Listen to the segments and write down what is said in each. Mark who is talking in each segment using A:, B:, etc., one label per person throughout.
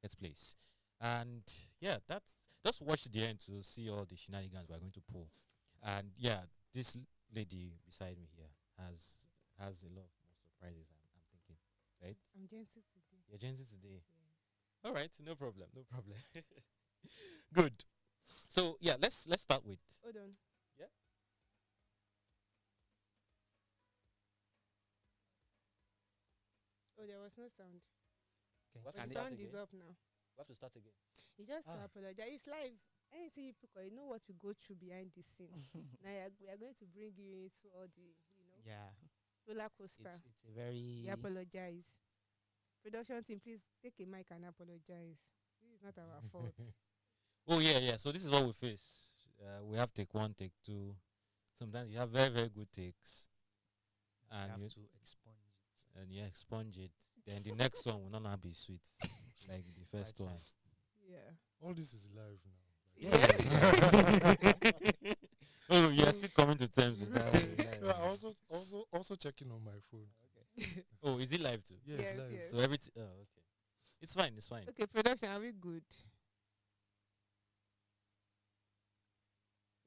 A: marketplace. And yeah, that's just watch the end to see all the shenanigans we're going to pull. And yeah, this lady beside me here has a lot of more surprises. I'm thinking, right?
B: I'm Jency today.
A: You're Gen Z today.
B: Yes.
A: All right, no problem, no problem. Good. So yeah, let's start with
B: Hold on.
A: yeah.
B: Oh, there was no sound.
C: Okay.
A: What
B: But
A: can
B: the
A: you
B: sound
A: start
B: is
A: again?
B: up now.
A: We have to start again.
B: You just
A: Ah.
B: apologize. It's live. Anything you pick, you know what we go through behind the scene. Now we are going to bring you into all the,
C: Yeah,
B: roller coaster.
C: it's a very
B: We apologize. Production team, please take a mic and apologize. This is not our fault.
A: Oh yeah, yeah. So this is what we face. We have take one, take two. Sometimes you have very, very good takes,
C: you
A: and
C: have
A: you
C: to expunge it.
A: and you expunge it. Then the next one will not be sweet like the first
C: Right
A: one.
C: side.
B: Yeah.
D: All this is live now.
B: Yeah.
A: Oh, you are still coming to terms with that.
D: No, I also checking on my phone.
A: Oh, is it live too?
D: Yes,
B: Yes,
D: live.
B: yes.
A: So everything. Oh, okay. It's fine. It's fine.
B: Okay, production, are we good?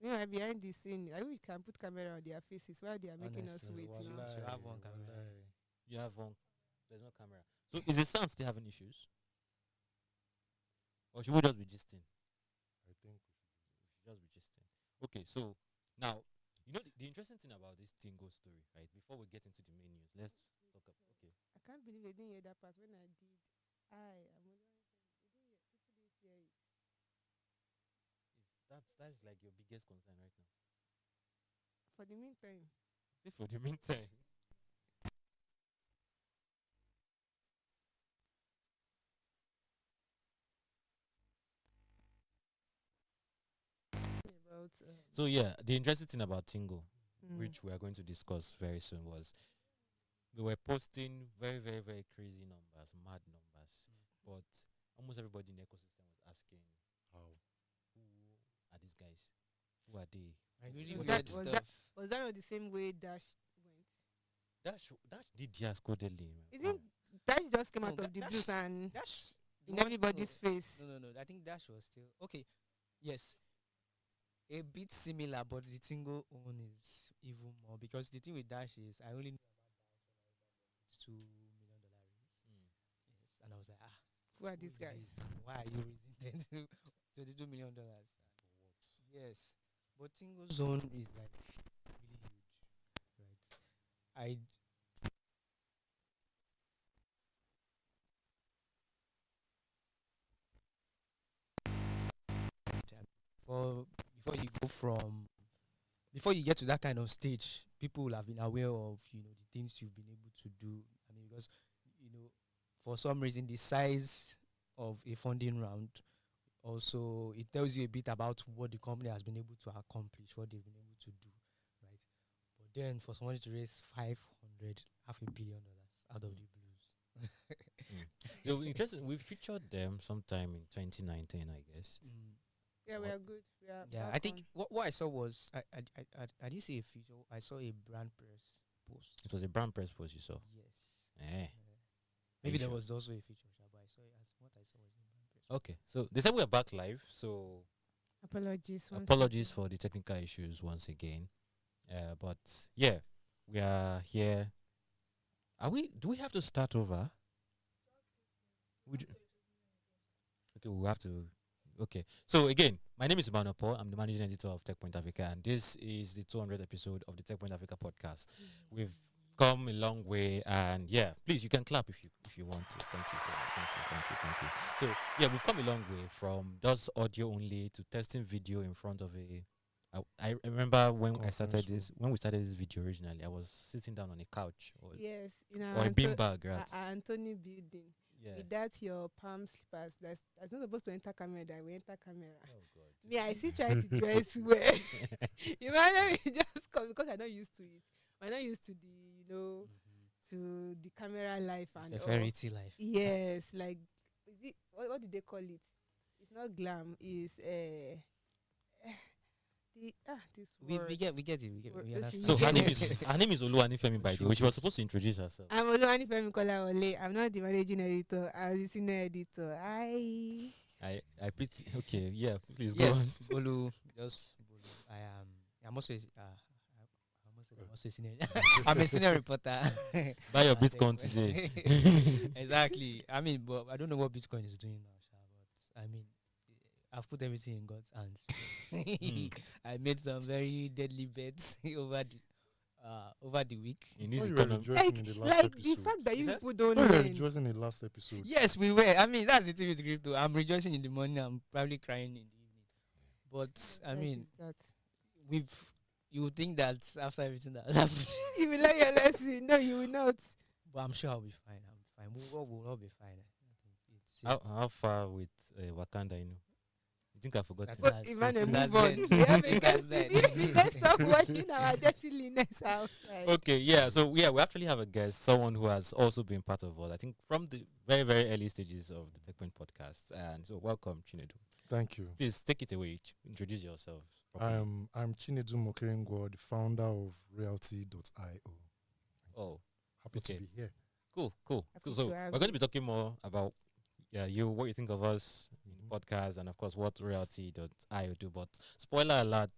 B: Behind the scene, I wish we can put camera on their faces while they are making us
C: Honestly,
B: wait now.
C: wallahi. Should have one camera.
D: Wallahi.
A: You have one. There's no camera. So is the sound still having issues? Or should we just be gisting?
D: I think
A: Just be gisting. Okay, so now the interesting thing about this Tingo story, right? Before we get into the main news, let's talk about okay.
B: I can't believe I didn't hear that part when I did. I'm wondering, people didn't hear it.
A: That's like your biggest concern right now.
B: For the meantime,
A: See for the meantime.
B: about
A: So yeah, the interesting thing about Tingo,
B: mm,
A: which we are going to discuss very soon, was they were posting very, very, very crazy numbers, mad numbers. But almost everybody in the ecosystem was asking,
D: how.
A: who are these guys? Who are they?
C: I really
B: Was
C: weird
B: that- was
C: stuff.
B: was that not the same way Dash went?
A: Dash did just codedly.
B: Isn't Dash just came
C: No,
B: out of the blues and
C: Dash
B: in
C: what-
B: everybody's face?
C: No. I think Dash was still okay. Yes, a bit similar, but the Tingo one is even more because the thing with Dash is I only knew about $2 million. Yes, and I was like,
B: Who are
C: who
B: these
C: is
B: guys?
C: this? Why are you raising $22 million? Yes, but Tingo zone is like really huge, right? I for before you go from before you get to that kind of stage, people will have been aware of the things you've been able to do. I mean, because for some reason the size of a funding round also it tells you a bit about what the company has been able to accomplish, what they've been able to do, right? But then for somebody to raise 500 $500 million out of the blues.
A: They were interesting. We featured them sometime in 2019, I guess.
B: Yeah, we are good. We are
C: Yeah,
B: back
C: I think
B: on.
C: what I saw was I didn't see a feature. I saw a brand press post.
A: It was a brand press post you saw.
C: Yes.
A: Eh.
C: Maybe
A: you
C: there
A: sure?
C: was also a feature, but I saw it as what I saw was a brand press.
A: Okay, so they said we're back live. So
B: Apologies. once
A: apologies
B: again.
A: for the technical issues once again. But yeah, we are here. Are we? Do we have to start over? Okay, we'll have to. Okay, so again, my name is Emmanuel Paul. I'm the managing editor of Techpoint Africa, and this is the 200th episode of the Techpoint Africa podcast. We've come a long way, and yeah, please you can clap if you want to. Thank you so much. Thank you. So yeah, we've come a long way from just audio only to testing video in front of a. I remember when I started
D: Conference
A: this when we started this video originally, I was sitting down on a couch
B: Yes, in
A: or a beanbag, right?
B: Anthony building.
A: Yeah.
B: Without your palm slippers, that's not supposed to enter camera. That will enter camera.
A: Oh God.
B: Me, I still try to dress well. Imagine me just come because I'm not used to it. I'm not used to to the camera life and
C: The
B: all.
C: fairy life.
B: Yes, like is it what do they call it? It's not glam. It's the this
C: we
B: word.
C: get we get it. We get
B: Word-
C: we
B: okay,
C: understand.
A: So
B: you
A: her
B: get
A: name
B: it.
A: is Oluwanifemi, by the way. She was supposed to introduce herself.
B: I'm Oluwani Femi Kolawole. I'm not the managing editor. I'm the senior editor.
A: I pity. Okay, yeah. Please
C: Yes, Bolu. Just Bolu. I'm also I'm also a senior. I'm a senior reporter.
A: Buy your
C: at
A: Bitcoin
C: Techpoint.
A: today.
C: Exactly. I mean, but I don't know what Bitcoin is doing now, Sha, but I mean, I've put everything in God's hands. I made some very deadly bets over the week.
A: In
D: Oh,
A: this
D: you were
A: economy.
D: rejoicing in the last
B: Like the
D: episode.
B: fact that you
C: Is that-
B: people don't
D: Oh, you were
B: learn.
D: rejoicing in the last episode.
C: Yes, we were. I mean, that's the thing with crypto. I'm rejoicing in the morning. I'm probably crying in the evening. But I
B: Life
C: mean,
B: is that.
C: you would think that after everything that has happened,
B: You will learn your lesson. No, you will not.
C: but I'm sure I'll be fine. I'm fine. We'll all be fine. It's
A: How far with Wakanda, you know? You think I forgot
C: That's
A: it?
C: not-
B: But
C: That's
B: Emmanuel,
C: it.
B: move
C: That's
B: on.
C: it.
B: We have a
C: That's
B: guest.
C: it.
B: Let's stop watching our dirtiness outside.
A: Okay, yeah. So yeah, we actually have a guest, someone who has also been part of all. I think from the very, very early stages of the Techpoint podcast. And so welcome, Chinedum.
D: Thank you.
A: Please take it away. Introduce yourself. properly.
D: I'm Chinedum Okerengwor, the founder of Realty.io.
A: Oh,
D: Happy
A: okay.
D: to be here.
A: cool.
B: Happy
A: So
B: to have
A: we're going to
B: you.
A: be talking more about you, what you think of us in the podcast, and of course what Realty.io do. But spoiler alert,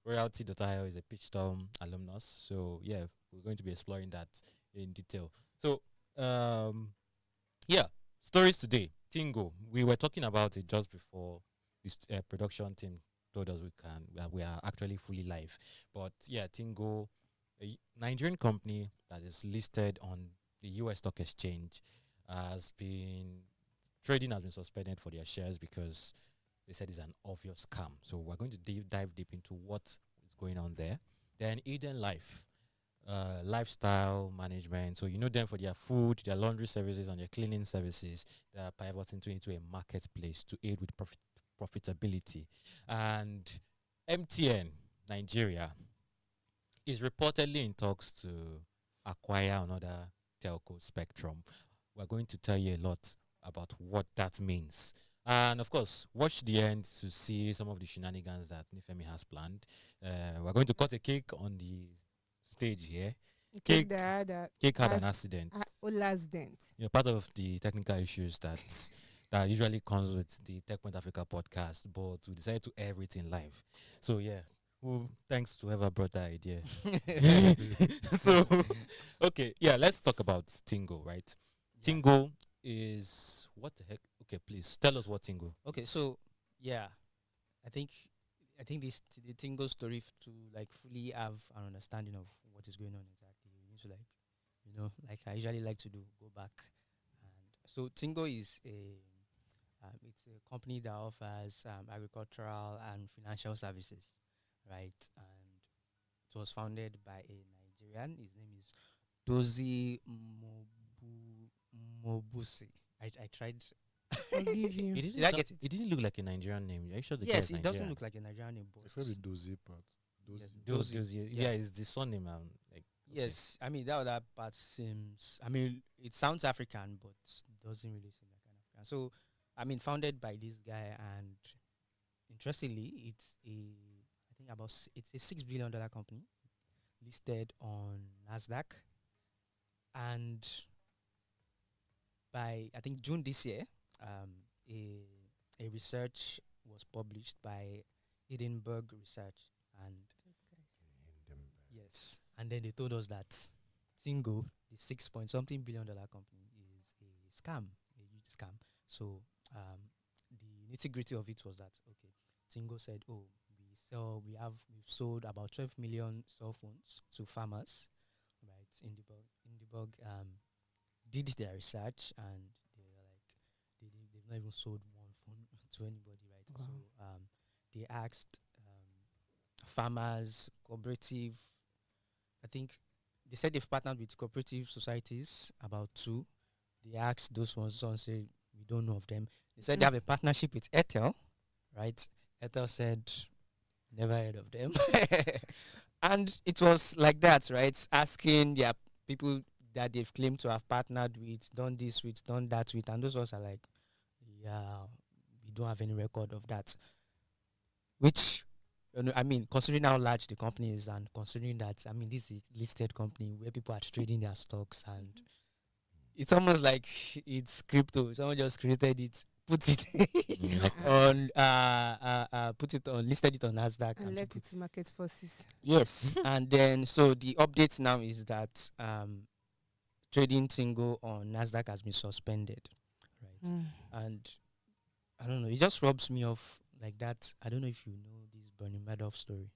A: Realty.io is a Pitchstorm alumnus. So yeah, we're going to be exploring that in detail. So yeah, stories today. Tingo, we were talking about it just before this production team told us we are actually fully live. But yeah, Tingo, a Nigerian company that is listed on the US Stock Exchange, trading has been suspended for their shares because they said it's an obvious scam. So we're going to dive deep into what is going on there. Then EdenLife, lifestyle management. So you know them for their food, their laundry services, and their cleaning services. They are pivoting into a marketplace to aid with profitability. And MTN Nigeria is reportedly in talks to acquire another telco spectrum. We're going to tell you a lot about what that means. And of course, watch the end to see some of the shenanigans that Nifemi has planned. We're going to cut a cake on the stage here.
B: Cake
A: Cake had
B: has-
A: an accident.
B: Ola's dent.
A: Part of the technical issues that usually comes with the TechPoint Africa podcast, but we decided to air everything live. So yeah, well, thanks to whoever brought that idea. So okay, yeah, let's talk about Tingo, right?
C: Yeah.
A: Tingo is what the heck? Okay, please tell us what Tingo.
C: Okay,
A: is.
C: so yeah, I think the Tingo story to like fully have an understanding of what is going on exactly. You need to like I usually like to do, go back. And so Tingo is it's a company that offers agricultural and financial services, right? And it was founded by a Nigerian. His name is Dozie Mobusi. I tried.
B: I'll give you.
A: It didn't,
C: Did I get it?
A: it didn't look like a Nigerian name. Are you sure the guy
C: Yes,
A: is
C: it doesn't
A: Nigerian?
C: look like a Nigerian name, but
D: Except the dozy part. Dozy.
C: Yes,
A: Those,
C: Dozie.
A: yeah, it's the surname. Like okay.
C: yes, I mean that other part seems. I mean, it sounds African, but doesn't really seem like an African. So, I mean, founded by this guy, and interestingly, it's a $6 billion company listed on Nasdaq, and by I think June this year, a research was published by Edinburgh Research, and yes, and then they told us that Tingo, the 6 point something billion company, is a scam, a huge scam. So the nitty gritty of it was that okay, Tingo said, oh, we've sold about 12 million cell phones to farmers, right? Edinburgh did their research, and they were like they've not even sold one phone to anybody, right?
B: Wow.
C: So they asked farmers, cooperative. I think they said they've partnered with cooperative societies, about 2. They asked those ones, some say we don't know of them. They said they have a partnership with Airtel, right? Airtel said never heard of them. And it was like that, right? Asking their people that they've claimed to have partnered with, done this with, done that with, and those ones are like, yeah, we don't have any record of that. Which I mean, considering how large the company is, and considering that, I mean, this is listed company where people are trading their stocks, and it's almost like it's crypto. Someone just created it, put it on, put it on, listed it on Nasdaq,
B: And left
C: people-
B: it to market forces.
C: Yes, and then so the update now is that trading Tingo on Nasdaq has been suspended, right? And I don't know, it just rubs me off like that. I don't know if you know this Bernie Madoff story.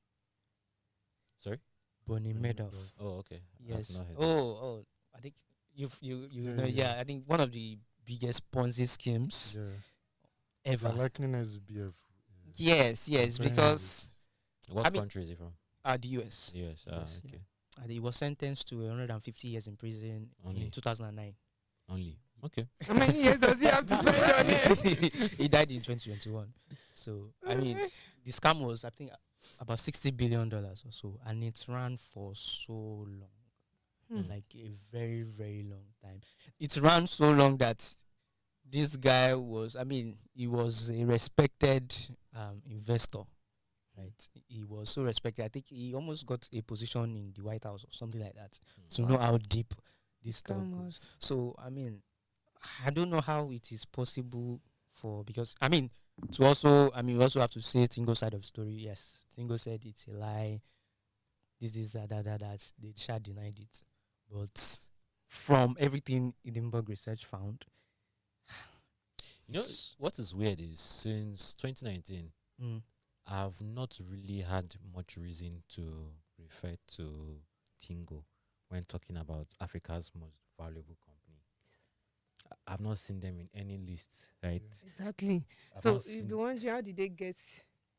A: Sorry?
C: Bernie
D: Bernie
C: Madoff.
D: Madoff.
A: Oh, okay. I've
C: Yes.
A: not heard
C: Oh, I think you
D: Yeah,
C: know.
D: yeah.
C: Yeah, I think one of the biggest Ponzi schemes
D: Yeah.
C: ever.
D: They're likening SBF.
C: Yes,
D: comparing
C: because
A: What
C: I mean-
A: country is he from?
C: the US.
A: Yes.
C: Yes, yeah.
A: Okay.
C: And he was sentenced to 150 years in prison
A: Only.
C: in 2009.
A: Only. Okay.
B: How many years does he have to spend on it?
C: He died in 2021. So I mean, the scam was, I think, about $60 billion or so, and it ran for so long, like a very, very long time. It ran so long that this guy was, I mean, he was a respected investor, right? He was so respected. I think he almost got a position in the White House or something like that, to know how deep this stuff
B: Scam
C: goes.
B: was.
C: So I mean, I don't know how it is possible because I mean, to also, I mean, we also have to say Tingo's side of the story. Yes, Tingo said it's a lie. This, that. They denied it. But from everything Edinburgh Research found,
A: You know,
C: it's-
A: what is weird is since 2019, I've not really had much reason to refer to Tingo when talking about Africa's most valuable company. I've not seen them in any lists, right?
B: Exactly.
A: I've
B: So
A: not
B: you'll
A: seen-
B: be wondering, how did they get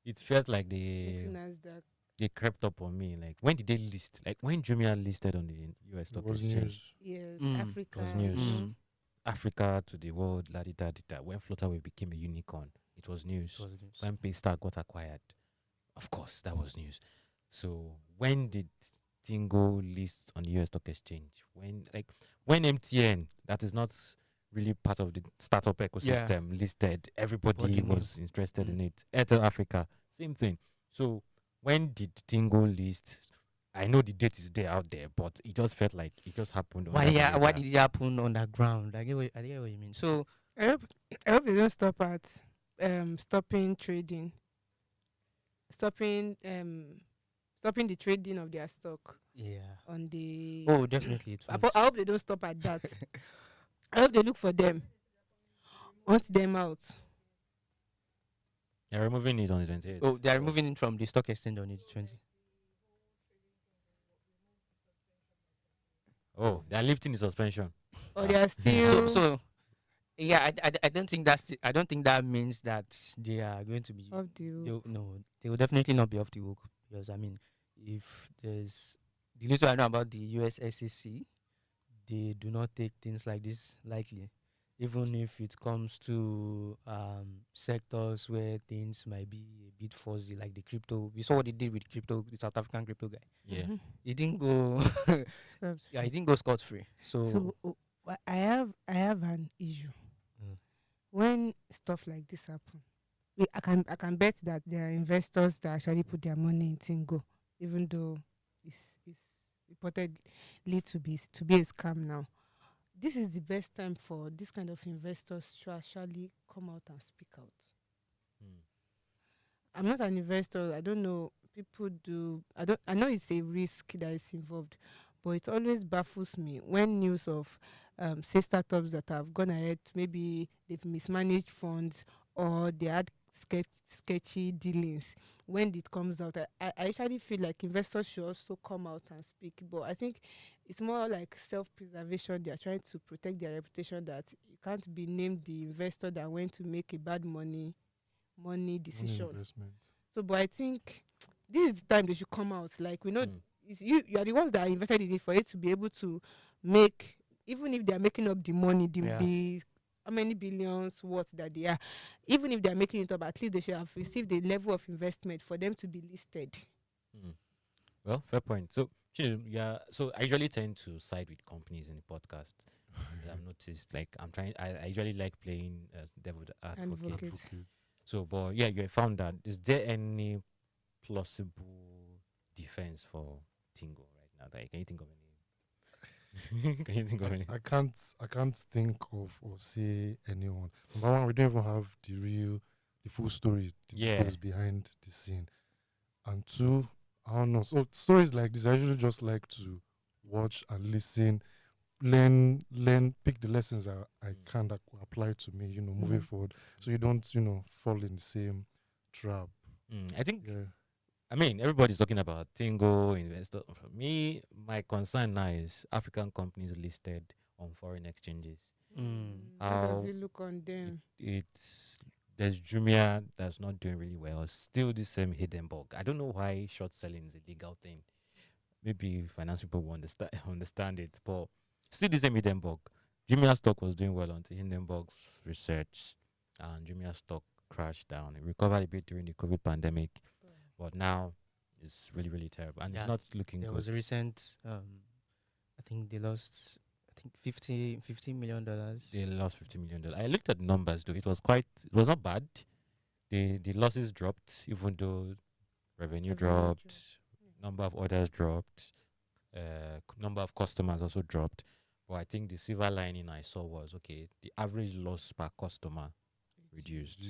A: it felt like
B: into Nasdaq?
A: they crept up on me. Like, when did they list? Like, when Jumia listed on the US
D: It
A: stock
D: was
A: exchange,
D: news.
B: Yes,
C: Mm.
B: Africa.
A: was news.
B: you know.
A: Africa to the world, la di da di da. When Flutterwave became a unicorn, it was news. When Paystar got acquired, of course, that was news. So when did Tingo list on the US stock exchange? When MTN, that is not really part of the startup ecosystem, listed, everybody
C: Everybody knew.
A: was interested in
C: Mm.
A: it. Airtel Africa, same thing. So when did Tingo list? I know the date is there out there, but it just felt like it just happened.
C: Why?
A: under the
C: Yeah. Why
A: radar.
C: did it happen underground? I get what you mean. So
B: I hope they don't stop at stopping trading. Stopping the trading of their stock
C: yeah.
B: on the
C: Oh, definitely. It
B: I
C: won't.
B: hope they don't stop at that. I hope they look for them. Want them out.
A: They're removing it on the 28th.
C: Oh, they are removing it from the stock exchange on the 20.
A: Oh, they're lifting the suspension.
B: Or they are
C: So,
B: still
C: so yeah, I don't think I don't think that means that they are going to be.
B: off the hook.
C: No, they will definitely not be off the hook, because I mean, if there's the little I know about the US SEC, they do not take things like this lightly, even if it comes to sectors where things might be a bit fuzzy, like the crypto. We saw what they did with crypto, the South African crypto guy.
A: Yeah.
B: Mhm.
C: He didn't go.
B: Scraps.
C: Yeah, he didn't go scot free.
B: So I have an issue.
C: Mm.
B: When stuff like this happen, I can bet that there are investors that actually put their money in Tingo, even though it's reportedly to be a scam now. This is the best time for this kind of investors to actually come out and speak out.
A: Hmm.
B: I'm not an investor. I don't know. People do. I know it's a risk that is involved, but it always baffles me when news of say startups that have gone ahead, maybe they've mismanaged funds or they had sketchy dealings. When it comes out, I actually feel like investors should also come out and speak. But I think it's more like self-preservation. They are trying to protect their reputation, that you can't be named the investor that went to make a bad money decision.
D: Investment.
B: So, but I think this is the time they should come out. Like, we know
A: Mm.
B: it's you are the ones that are invested in it, for it to be able to make, even if they are making up the money,
C: Yeah.
B: the how many billions worth that they are, even if they are making it up, at least they should have received a level of investment for them to be listed.
A: Mm. Well, fair point. So, yeah. So I usually tend to side with companies in the podcast. I've noticed, like, I usually like playing devil's advocate.
B: Advocate.
A: So, but yeah, you have found that. Is there any plausible defense for Tingo right now? Like, can you think of any? Can you think of any?
D: I can't think of or say anyone. Number one, we don't even have the full story, the
A: Yeah.
D: details behind the scene. And two, I don't know. So stories like this, I usually just like to watch and listen, learn, pick the lessons I can that could apply to me, moving forward. So you don't, fall in the same trap.
A: I think.
D: Yeah.
A: I mean, everybody's talking about Tingo investor. For me, my concern now is African companies listed on foreign exchanges.
B: How does
A: How
B: it look on them?
A: It's there's Jumia that's not doing really well. Still the same Hindenburg. I don't know why short selling is a legal thing. Maybe finance people will understand it, but still the same Hindenburg. Jumia stock was doing well until Hindenburg's research, and Jumia stock crashed down. It recovered a bit during the COVID pandemic, but now it's really, really terrible, and it's
C: Yeah,
A: not looking
C: There
A: good.
C: was a recent, I think they lost, I think $50 million.
A: They lost $50 million. I looked at the numbers though. It was not bad. The losses dropped, even though revenue dropped, number of orders dropped, number of customers also dropped. But I think the silver lining I saw was okay. The average loss per customer reduced.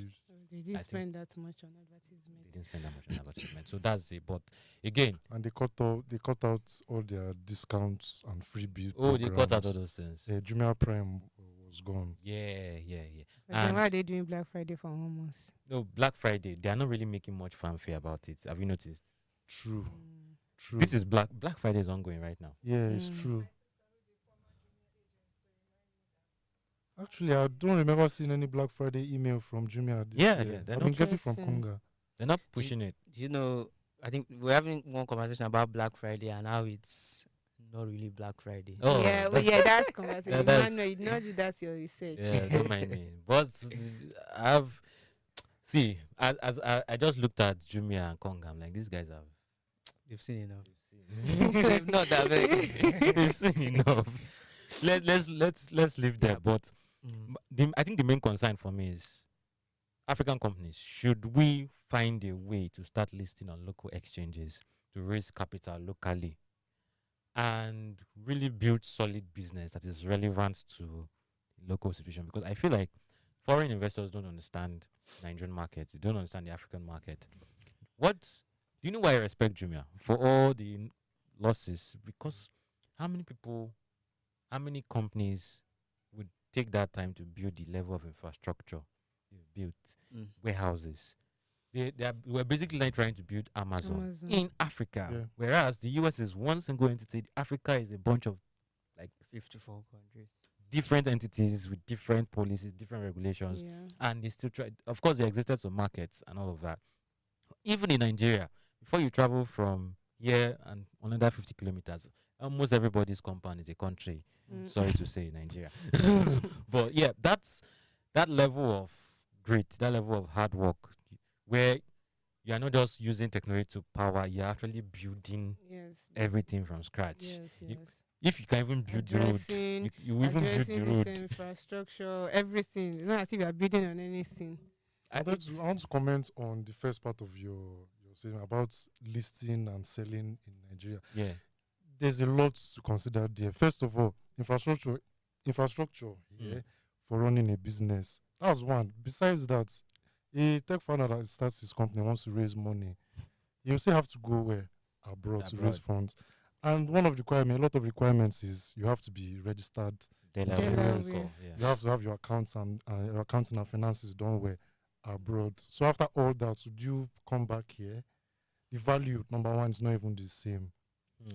B: They
A: I
B: didn't
A: think-
B: spend that much on
A: They
B: advertisement.
A: didn't spend that much on advertisement, so that's it. But again,
D: And they cut out all their discounts and freebies.
A: they cut out all
D: programs.
A: those things.
D: Yeah, Jumia Prime was gone.
A: Yeah.
B: But then why are
A: And
B: they doing Black Friday for almost?
A: no, Black Friday, they are not really making much fanfare about it. Have you noticed?
D: True.
A: This is Black Friday is ongoing right now.
D: Yeah, it's
B: Mm.
D: true. Actually, I don't remember seeing any Black Friday email from Jumia this
A: Yeah,
D: year.
A: yeah, they're
D: I've
A: not
D: been getting from
B: Interesting.
D: Konga.
A: They're not pushing it.
C: You know, I think we're having one conversation about Black Friday and how it's not really Black Friday.
A: Oh,
B: Yeah, well,
A: that's-
B: that's conversation.
A: that's-
B: Emmanuel, you know that's your research.
A: Yeah, don't mind me. But I've see as I just looked at Jumia and Konga. I'm like, these guys have
C: They've seen enough.
A: they've
C: Not that big.
A: they've seen enough. Let's leave there.
C: Yeah,
A: But I think the main concern for me is African companies. Should we find a way to start listing on local exchanges to raise capital locally and really build solid business that is relevant to local situation? Because I feel like foreign investors don't understand Nigerian markets. They don't understand the African market. What do you know why I respect Jumia for all the losses? Because how many companies would take that time to build the level of infrastructure they've built, warehouses? We're basically like trying to build Amazon in Africa,
D: Yeah.
A: whereas the US is one single entity. Africa is a bunch of like
C: 54 countries.
A: different entities with different policies, different regulations,
B: Yeah.
A: and they still try. Of course, there existed some markets and all of that. Even in Nigeria, before you travel from here and another 50 kilometers, almost everybody's compound is a country. Sorry to say, Nigeria. But yeah, that's that level of grit, that level of hard work, where you are not just using technology to power, you're actually building
B: Yes.
A: everything from scratch.
B: Yes.
A: You-
B: Yes.
A: If you can even build the road,
B: Addressing,
A: you even build the
B: addressing
A: road.
B: system, infrastructure, everything. It's not as if you are building on anything.
D: I want to comment on the first part of your saying about listing and selling in Nigeria.
A: Yeah.
D: There's a lot to consider there. First of all, infrastructure yeah, for running a business. That's one. Besides that, a tech founder that starts his company wants to raise money. You still have to go where? Abroad to raise funds. And one of the requirements, a lot of requirements is you have to be registered.
B: Delaware.
D: You have to have your accounts and your accounting and finances done where abroad. So after all that, would you come back here? The value, number one, is not even the same.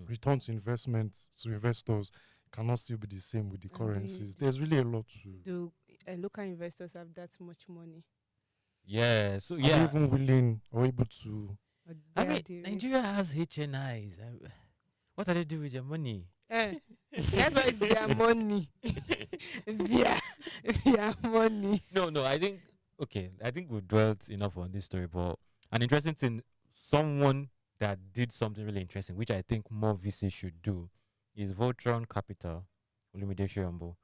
D: Return to investment to investors cannot still be the same with the currencies. There's really a lot to.
B: Do local investors have that much money?
A: Yeah. So
D: Are
A: yeah.
D: they even willing or able to?
B: Or
A: I
B: they
A: mean,
B: are the
A: Nigeria has HNIs. What are they doing with their money?
B: risk? That's why it's their money. their money.
A: No. I think we've dwelt enough on this story, but an interesting thing, someone that did something really interesting, which I think more VC should do, is Voltron Capital, Olumide,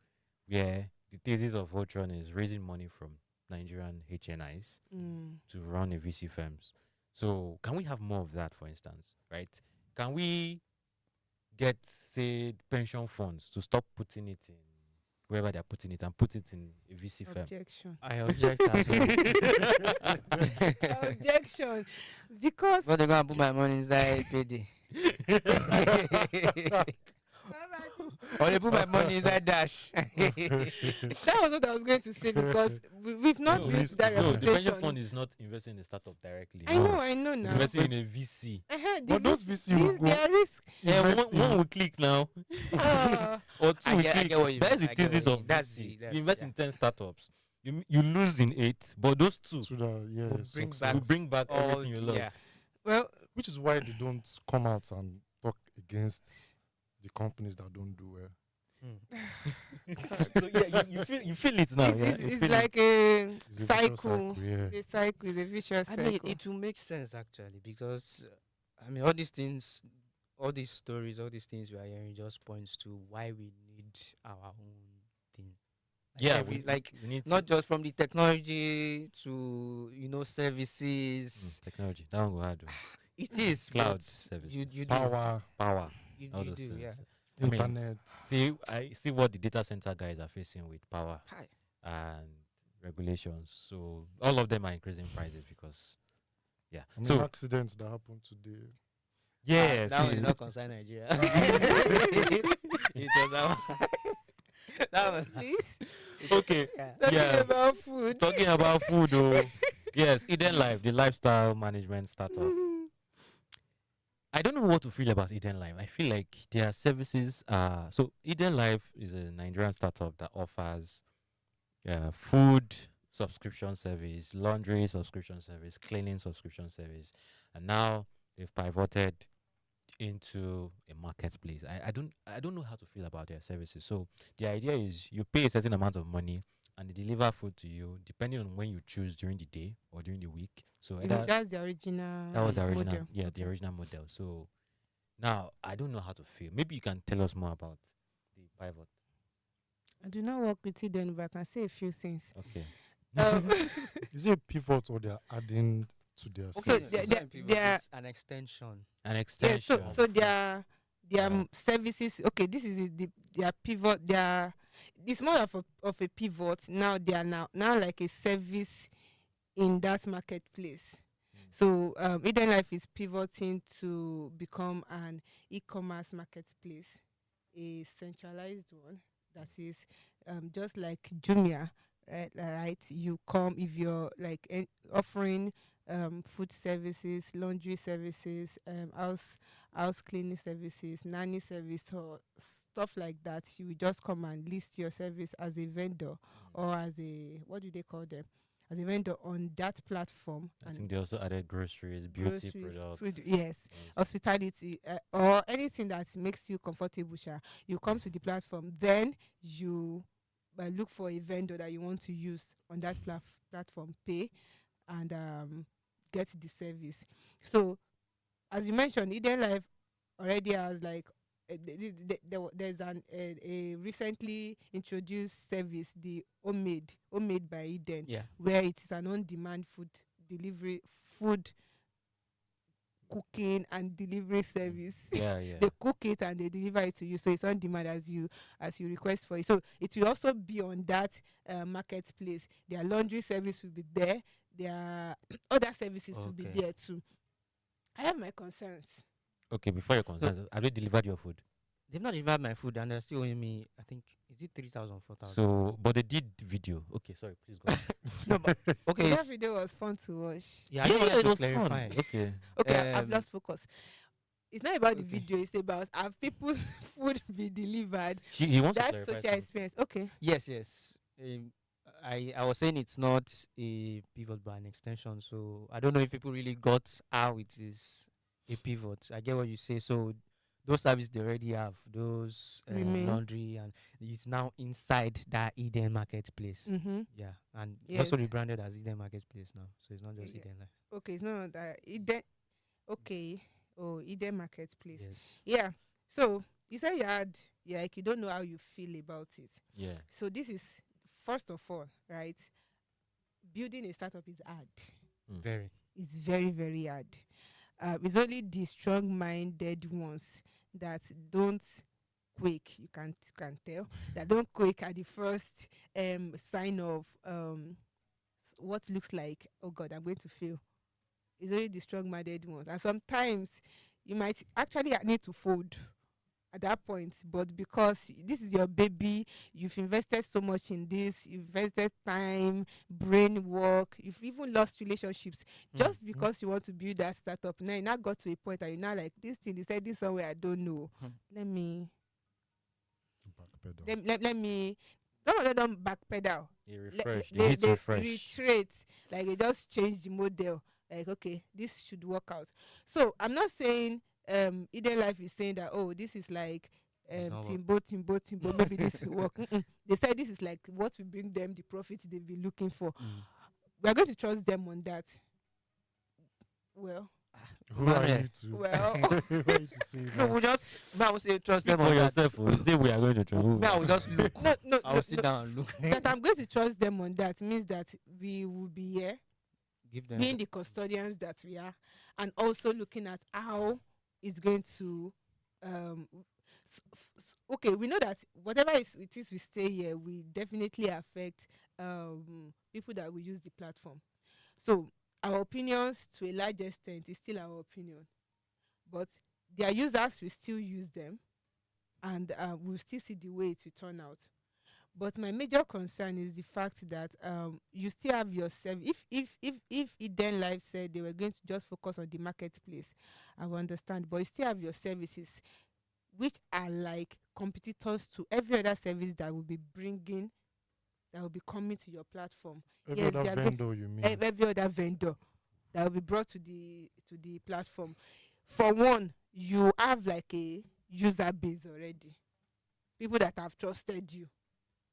A: where the thesis of Voltron is raising money from Nigerian HNIs to run a VC firms. So can we have more of that, for instance, right? Can we get, say, pension funds to stop putting it in wherever they're putting it and put it in a VC firm?
B: Objection.
C: I object as well.
B: Objection. Because
C: But they're gonna put my money inside payday. Or they put my money inside Dash.
B: that was what I was going to say, because we've not
A: No,
B: built that
A: so the pension
B: reputation.
A: fund is not investing in a startup directly.
B: I know
A: It's
B: now.
A: investing in a VC.
D: But those VC will go
B: Their risk.
A: Yeah,
D: invest in-
A: one will click now.
B: Ah,
A: Or two
C: I
A: will
C: get
A: click.
C: what you
A: That is
C: mean,
A: the
C: I get
A: thesis
C: what you
A: of
C: mean. That's
A: VC.
C: the-
A: You invest
C: yeah.
A: in 10 startups. You lose in 8, but those 2
D: to the
C: bring
D: success.
C: back
A: will bring back
C: all
A: everything you
C: the-
A: lost.
C: yeah.
B: well,
D: Which is why they don't come out and talk against the companies that don't do well.
A: So yeah, you feel it now.
B: it's,
A: You
B: it's
A: feel
B: like a
D: It's a vicious
B: cycle.
D: yeah.
B: A cycle is a vicious
C: I
B: cycle.
C: mean, it will make sense actually, because I mean, all these things, all these stories, all these things we are hearing just points to why we need our own thing.
A: Yeah,
C: we
A: need
C: not just from the technology to services.
A: technology. That one go hard.
C: It is
A: Cloud
C: but
A: services.
C: You
D: Power,
A: Power.
C: do,
A: All
C: you
A: those
C: do,
A: things.
C: yeah.
A: I mean,
D: internet.
A: I see what the data center guys are facing with power
C: Hi.
A: and regulations. So all of them are increasing prices because, yeah.
D: I mean,
A: So
D: accidents that happen today.
A: yeah,
C: That one
A: see,
C: did not concern Nigeria. It was our that was
B: Please,
A: okay.
C: yeah.
B: talking
A: Yeah.
B: about food.
A: Talking about food, though. Yes, EdenLife, the lifestyle management startup. I don't know what to feel about EdenLife. I feel like their services are so. EdenLife is a Nigerian startup that offers food subscription service, laundry subscription service, cleaning subscription service, and now they've pivoted into a marketplace. I don't know how to feel about their services. So the idea is you pay a certain amount of money and they deliver food to you depending on when you choose during the day or during the week. So either
B: That's the original.
A: that was the original,
B: model.
A: yeah, the original model. So now I don't know how to feel. Maybe you can tell us more about the pivot.
B: I do not work with it then, but I can say a few things.
A: Okay.
B: Um,
D: Is it a pivot or they're adding to their
B: So
D: service?
B: they're
C: an extension.
A: An
B: yeah,
A: extension.
B: so their
A: Yeah.
B: services. Okay, this is their pivot. It's more of a pivot. Now they are now like a service in that marketplace. So EdenLife is pivoting to become an e-commerce marketplace, a centralized one that is just like Jumia, right? Right. You come if you're like offering food services, laundry services, house cleaning services, nanny service, or stuff like that. You will just come and list your service as a vendor or as a, what do they call them? As a vendor on that platform.
A: I think they also added groceries, beauty products.
B: Yes, hospitality, or anything that makes you comfortable. You come to the platform, then you look for a vendor that you want to use on that platform, pay, and get the service. So, as you mentioned, EdenLife already has like there's a recently introduced service, the Homemade by Eden,
C: Yeah.
B: where it is an on-demand food delivery, food cooking and delivery service.
A: Yeah, yeah.
B: They cook it and they deliver it to you, so it's on demand as you request for it. So it will also be on that marketplace. Their laundry service will be there. Their other services will be
C: Okay.
B: there too. I have my concerns.
A: Okay, before your concerns, have they delivered your food?
C: They've not delivered my food and they're still owing me, I think, is it 3,000, 4,000?
A: So, but they did video. Okay, sorry, please go. On.
C: No, but okay.
B: That video was fun to watch.
C: Yeah, I just wanted
A: it
C: to
A: was
C: clarify.
A: fun. Okay.
B: Okay, I've
C: Um,
B: lost focus. It's not about the
C: okay.
B: video, it's about have people's food be delivered.
A: He wants to
B: That's
A: clarify
B: social
A: something.
B: experience. Okay.
C: Yes. I was saying it's not a pivot but an extension. So I don't know if people really got how it is a pivot. I get what you say. So those services they already have, those
B: Remain.
C: laundry, and it's now inside that Eden marketplace.
B: Mm-hmm.
C: Yeah, and
B: Yes.
C: also rebranded as Eden Marketplace now. So it's not just
B: Yeah.
C: Eden Life.
B: Okay, it's not that Eden. Okay. Oh, Eden Marketplace.
C: Yes.
B: Yeah. So you said you don't know how you feel about it.
A: Yeah.
B: So this is first of all, right? Building a startup is hard.
C: Very.
B: is very, very hard. It's only the strong-minded ones that don't quake. You can tell that don't quake at the first sign of what looks like, oh God, I'm going to fail. It's only the strong-minded ones, and sometimes you might actually need to fold at that point, but because this is your baby, you've invested so much in this, you've invested time, brain work, you've even lost relationships just because you want to build that startup. Now you now got to a point and you're now like, this thing, they said this somewhere, I don't know. Let me
D: Backpedal.
B: let me some of them don't backpedal.
A: They
B: Le-
A: refresh. They
B: they,
A: hit
B: they
A: refresh.
B: retreat, like they just change the model, like, okay, this should work out. So I'm not saying EdenLife is saying that, oh, this is like
C: It's not work.
B: Timbo, maybe this will work. They said this is like what will bring them the profit they've been looking for. We are going to trust them on that. Well,
D: Who are you to?
B: well,
D: Who are you to say
C: No,
D: that?
C: we just. I would say trust
A: Speak
C: them
A: for
C: on that.
A: yourself. Oh. Say we are going to try.
C: Me, I will just look.
B: no,
C: I will sit down and look.
B: that I'm going to trust them on that means that we will be here
C: Give them.
B: being the custodians that we are, and also looking at how it's going to okay, we know that whatever it is we stay here will definitely affect people that will use the platform. So our opinions to a large extent is still our opinion, but their users will still use them, and we'll still see the way it will turn out. But my major concern is the fact that you still have your service. If EdenLife said they were going to just focus on the marketplace, I will understand. But you still have your services, which are like competitors to every other service that will be coming to your platform.
D: Every
B: Yes, they
D: other
B: are
D: vendor, you mean?
B: every other vendor that will be brought to the platform. For one, you have like a user base already, people that have trusted you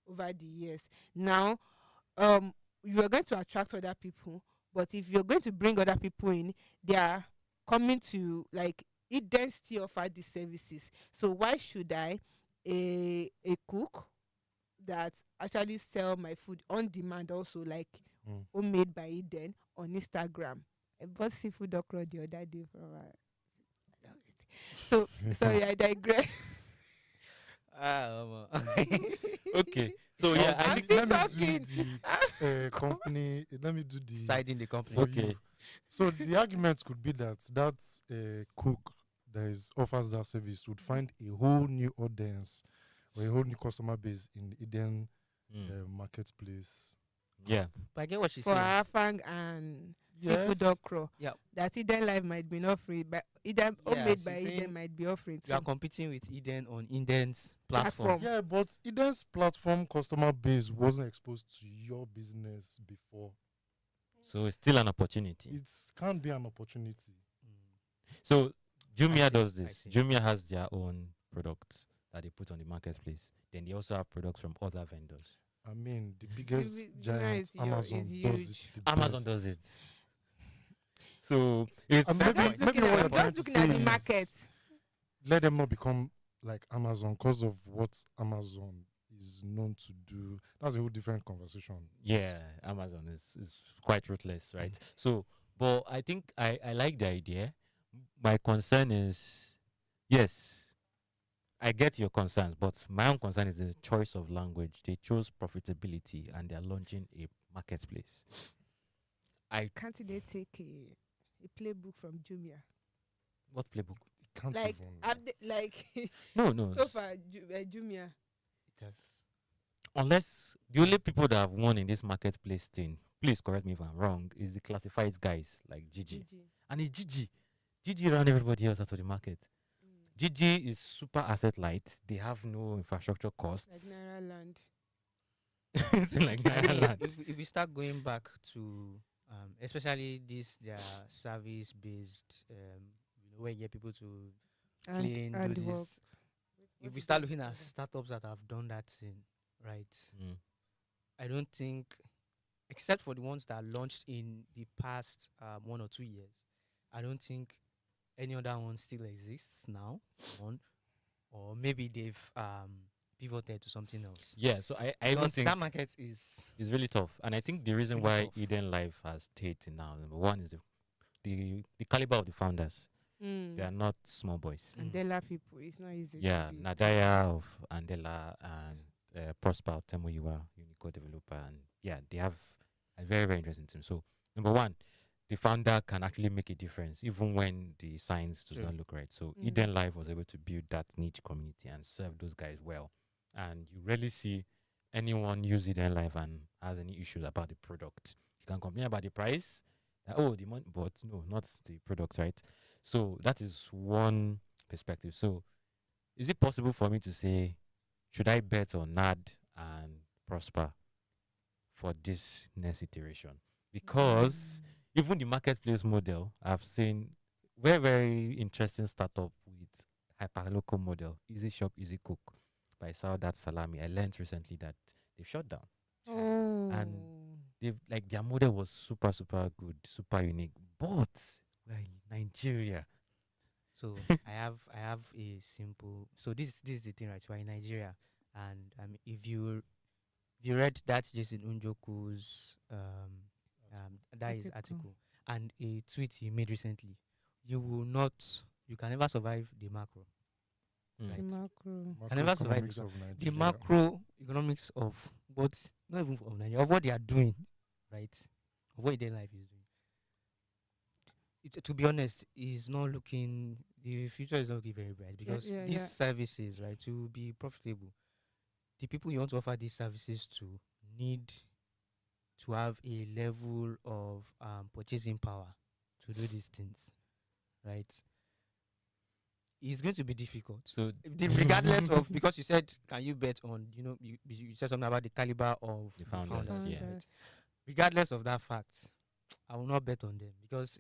B: over the years. Now, you are going to attract other people, but if you're going to bring other people in, they are coming to like Eden still offer these services. So why should I, a cook that actually sell my food on demand, also like homemade by Eden on Instagram? I bought seafood okra the other day from so sorry, I digress.
A: Okay. So yeah, I
B: I'm
A: think
B: still
D: let me
B: talking.
D: do the company. Let me do the
C: Side in the company.
D: for
A: Okay.
D: you. So the argument could be that cook that offers that service would find a whole new audience or a whole new customer base in the Eden marketplace.
A: yeah.
C: But I get what she's
B: For
C: saying.
B: Afang and
D: Yes.
B: seafood okra,
C: Yeah.
B: that EdenLife might be offering, but Eden
C: Yeah,
B: homemade by
C: she's
B: Eden
C: saying
B: might be offering
C: You are
B: too.
C: competing with Eden on Eden's platform.
B: Platform.
D: Yeah, but Eden's platform customer base wasn't exposed to your business before.
A: So it's still an opportunity.
D: It can't be an opportunity.
A: So Jumia
C: see,
A: does
C: I
A: this.
C: see.
A: Jumia has their own products that they put on the marketplace. Then they also have products from other vendors.
D: I mean, the biggest
B: Jumia
D: giant,
B: is
D: Amazon,
B: is
D: does
B: huge.
D: it. The
A: Amazon
D: best.
A: does it. So it's
D: And
B: I'm
D: maybe
B: just looking
D: what
B: at,
D: you're
B: I'm
D: trying
B: just
D: to
B: looking
D: say
B: at the
D: is
B: market.
D: let them not become like Amazon because of what Amazon is known to do. That's a whole different conversation.
A: yeah, Amazon is quite ruthless, right? So, but I think I like the idea. My concern is, yes, I get your concerns, but my own concern is the choice of language. They chose profitability and they're launching a marketplace.
B: Can't they take a playbook from Jumia?
A: What playbook?
D: It can't
B: Like,
D: even.
B: like
A: No.
B: so far, Jumia.
C: It has.
A: Unless the only people that have won in this marketplace thing, please correct me if I'm wrong, is the classifieds guys like Gigi.
B: GG.
A: And it's Gigi. Gigi ran everybody else out of the market. Gigi is super asset light. They have no infrastructure
B: Like
A: costs.
B: Naira Land.
A: It's like
C: I
A: Naira
C: mean,
A: land.
C: if we start going back to, especially this, their service based, where you get people to clean,
B: And
C: do
B: work.
C: this. If we start looking at startups that have done that thing, right?
A: Mm.
C: I don't think, except for the ones that launched in the past 1 or 2 years, I don't think any other one still exists now. One, or maybe they've pivoted to something else.
A: Yeah, so I don't
C: Because
A: think
C: that market is
A: it's really tough. And I think the reason
C: really
A: why
C: tough.
A: EdenLife has stayed till now, number one is the the caliber of the founders. They are not small boys.
B: Andela people, it's not easy.
A: Yeah,
B: to be
A: Nadaya of Andela and Prosper of Temoyiwa, Unicode developer, and yeah, they have a very very interesting team. So number one, the founder can actually make a difference even when the science does
C: True.
A: not look right. So
B: Mm.
A: EdenLife was able to build that niche community and serve those guys well. And you rarely see anyone use EdenLife and has any issues about the product. You can complain about the price, oh the money, but no, not the product, right? So that is one perspective. So is it possible for me to say, should I bet on NAD and Prosper for this next iteration? Because even the marketplace model, I've seen very, very interesting startup with hyperlocal model, Easy Shop, Easy Cook by Saudat Salami. I learned recently that they've shut down. And they've like their model was super, super good, super unique. But we're in Nigeria.
C: So I have a simple. So this is the thing, right? We're in Nigeria, and if you read that Jason Unjoku's that is article and a tweet he made recently, you can never survive the macro.
A: Mm.
C: Right.
B: Macro.
C: Can never survive
D: Macroeconomics of
C: the
D: Nigeria.
C: macro economics of what, not even of Nigeria, of what they are doing, right? Of what their life is doing. To be honest, is not looking. The future is not looking very bright because
B: yeah,
C: these
B: yeah.
C: services, right, to be profitable, the people you want to offer these services to need to have a level of purchasing power to do these things, right? It's going to be difficult.
A: So
C: Regardless of, because you said, can you bet on, you said something about the caliber of
A: The
C: the
A: founders,
C: founders,
A: yeah.
C: right? Regardless of that fact, I will not bet on them because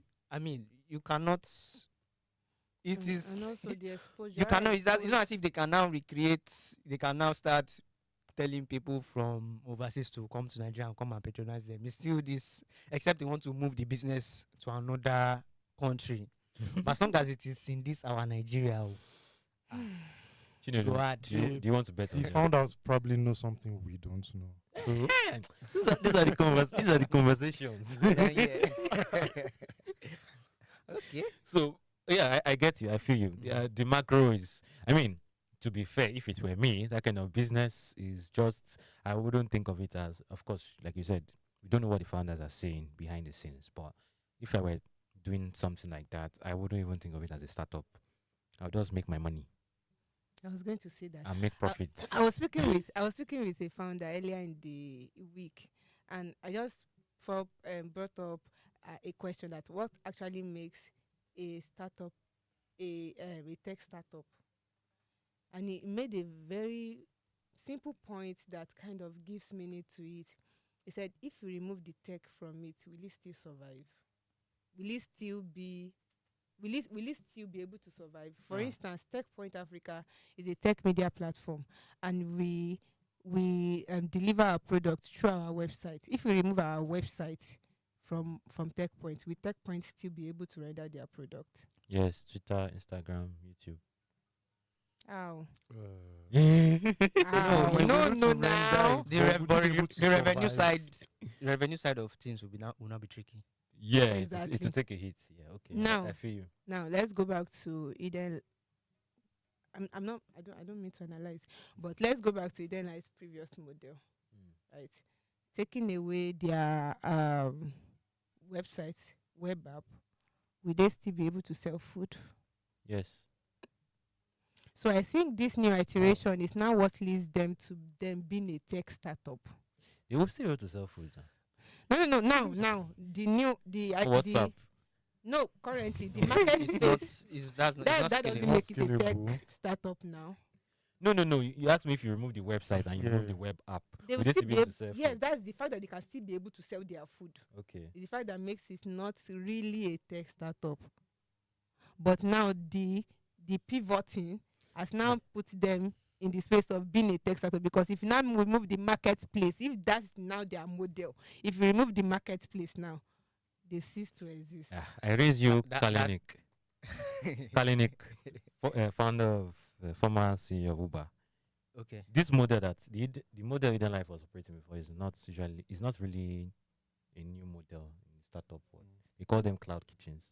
C: you cannot. It
B: and
C: is
B: also the exposure.
C: you cannot. It's not as if they can now recreate. They can now start telling people from overseas to come to Nigeria and come and patronize them. It's still this, except they want to move the business to another country. But as long as it is in this our Nigeria,
A: Chinedum,
C: go ahead.
A: do you want to bet on
D: The
A: them?
D: founders probably know something we don't know. So
A: These are the conversations.
C: Then, yeah. Okay.
A: So yeah, I get you. I feel you. The macro is. I mean, to be fair, if it were me, that kind of business is just. I wouldn't think of it as. Of course, like you said, we don't know what the founders are saying behind the scenes. But if I were doing something like that, I wouldn't even think of it as a startup. I'll just make my money
B: I was going to say that.
A: and make profits.
B: I was speaking with a founder earlier in the week, and I just brought up a question that what actually makes a startup a tech startup, and he made a very simple point that kind of gives meaning to it. He said, if you remove the tech from it, will it still survive? Will it still be able to survive? For instance, Techpoint Africa is a tech media platform, and we deliver our product through our website. If we remove our website from Techpoint, will Techpoint still be able to render their product?
A: Yes, Twitter, Instagram, YouTube.
B: Ow.
C: No,
D: when
B: no,
D: we
B: no,
D: look to
B: now.
D: render it, but would you be able to
C: The revenue
D: survive?
C: the revenue side of things will not be tricky.
A: Yeah,
B: Exactly.
A: it will take a hit. Yeah, okay.
B: Now-
A: I feel you.
B: Now let's go back to Eden. I don't mean to analyze, but let's go back to EdenLife's previous model, right? Taking away their website, web app, will they still be able to sell food?
A: Yes.
B: So I think this new iteration is now what leads them to them being a tech startup.
A: They will still be able to sell food.
B: No. Now the
A: WhatsApp.
B: no, currently the
C: It's
B: marketplace
C: not. It's
B: that
C: not
B: doesn't
C: scalable.
B: make it a tech
D: Scalable.
B: startup now.
A: No. You asked me if you remove the website and you remove
D: Yeah.
A: the web app.
B: They
A: Will
B: will
A: they
B: still be
A: able
B: able
A: to sell
B: yes,
A: food?
B: that's the fact that they can still be able to sell their food.
A: Okay.
B: It's the fact that makes it not really a tech startup. But now the pivoting has now put them in the space of being a tech startup, because if you now remove the marketplace, if that's now their model, if you remove the marketplace now, they cease to exist.
A: I raise you,
C: That-
A: Kalinik. Kalinik, founder of former CEO of Uber.
C: Okay.
A: This model that the model EdenLife was operating before is not really a new model in startup world. We call them cloud kitchens.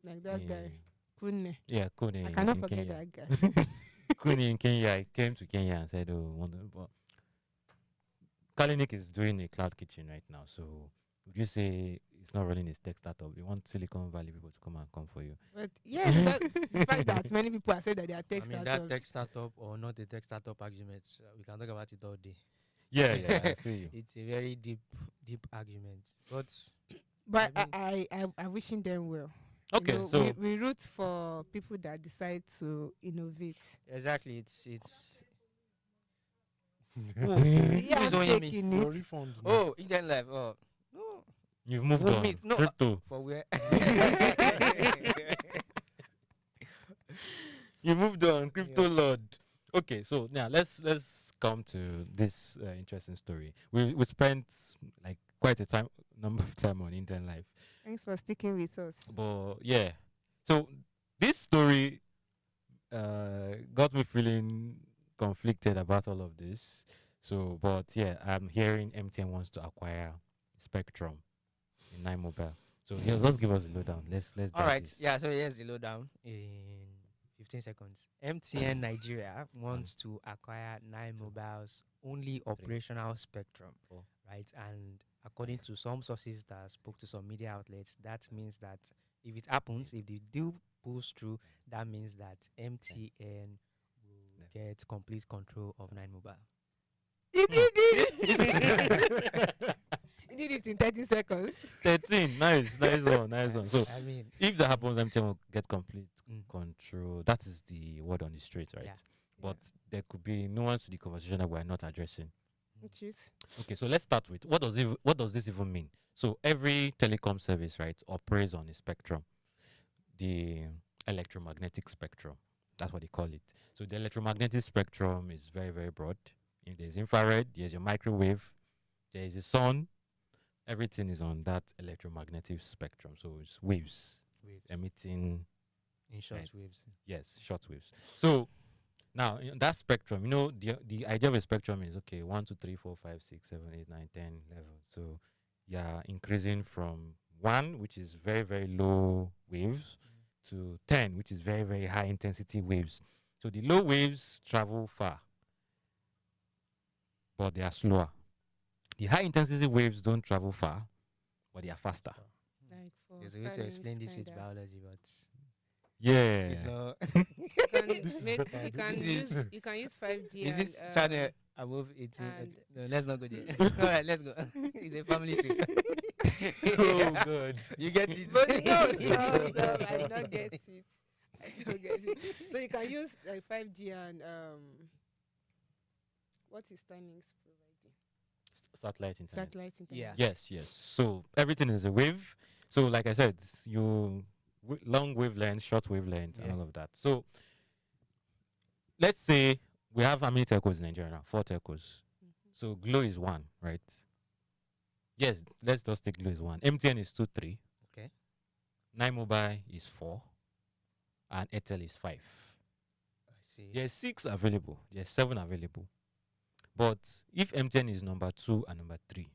B: Like that
A: in-
B: guy. Kune.
A: Yeah, Kone.
B: I cannot
A: in
B: forget
A: Kenya.
B: that guy.
A: Kune in Kenya. He came to Kenya and said, "Oh, but Kalinik is doing a cloud kitchen right now. So would you say it's not running his tech startup? You want Silicon Valley people to come for you?"
B: But yes, the fact that many people are saying that they are tech
C: I mean,
B: startups.
C: that tech startup or not a tech startup argument, we can talk about it all day.
A: Yeah, I feel you.
C: It's a very deep argument. But
B: But
C: I
B: I'm wishing them well.
A: Okay,
B: You know,
A: so
B: we root for people that decide to innovate.
C: exactly, it's
B: Yeah,
C: Who's
B: I'm
C: owing me?
B: taking
D: Your
B: it.
D: refund.
C: oh, EdenLife. Oh, no,
A: you've moved
C: Who
A: on.
C: meet? No,
A: Crypto.
C: for where?
A: You moved on, crypto
C: Yeah.
A: lord. Okay, so now let's come to this interesting story. We spent like quite a number of time on EdenLife,
B: Thanks for sticking with us.
A: but yeah. So this story got me feeling conflicted about all of this. So, but yeah, I'm hearing MTN wants to acquire Spectrum in Nine Mobile. So let's give us a lowdown. Let's
C: All
A: dive
C: right.
A: this.
C: Yeah. So here's the lowdown in 15 seconds. MTN Nigeria wants to acquire Nine Mobile's only operational spectrum,
A: 4.
C: right? And according to some sources that spoke to some media outlets, that means that if it happens, if the deal pulls through, that means that MTN will get complete control of Nine Mobile.
B: He did it! He did it in 30 seconds.
A: 13. Nice one. So
C: I mean,
A: if that happens, MTN will get complete
C: mm,
A: control. That is the word on the street, right?
C: yeah,
A: But there could be nuance to the conversation that we're not addressing.
B: Which is
A: Okay, so let's start with what does this even mean? So every telecom service, right, operates on a spectrum, the electromagnetic spectrum. That's what they call it. So the electromagnetic spectrum is very, very broad. If there's infrared, there's your microwave, there is the sun. Everything is on that electromagnetic spectrum. So it's waves
C: waves.
A: emitting,
C: In short,
A: right.
C: waves.
A: yes, short waves. So now in that spectrum, the idea of a spectrum is okay, 1, 2, 3, 4, 5, 6, 7, 8, 9, 10, 11. So you're increasing from 1, which is very, very low waves, to 10, which is very, very high intensity waves. So the low waves travel far, but they are slower. The high intensity waves don't travel far, but they are faster.
B: like for
C: There's a way to
B: Starlink's
C: explain this with
B: kinda.
C: biology, but
A: Yeah.
C: it's not.
B: You can
D: This is
B: make,
D: better.
B: you can
C: This
B: use
C: is-
B: you can use 5G.
C: Is this
B: and,
C: channel above 18?
B: and-
C: No, let's not go there. All right, let's go. It's a family show.
A: Oh, God.
C: You get it?
B: But no, stop, I did not get it. I did not get it. So you can use like 5G and what is Starlink's providing?
A: Satellite internet.
B: Satellite internet.
C: Yeah.
A: Yes. So everything is a wave. So like I said, long wavelengths, short wavelengths, and
C: Yeah.
A: all of that. So let's say we have how many telcos in Nigeria now? 4 telcos. So Glo is 1, right? Yes, let's just take Glo is 1. MTN is 2, 3.
C: Okay.
A: Nine Mobile is 4. And Airtel is 5.
C: I see.
A: There's 6 available. There's 7 available. But if MTN is number 2 and number 3,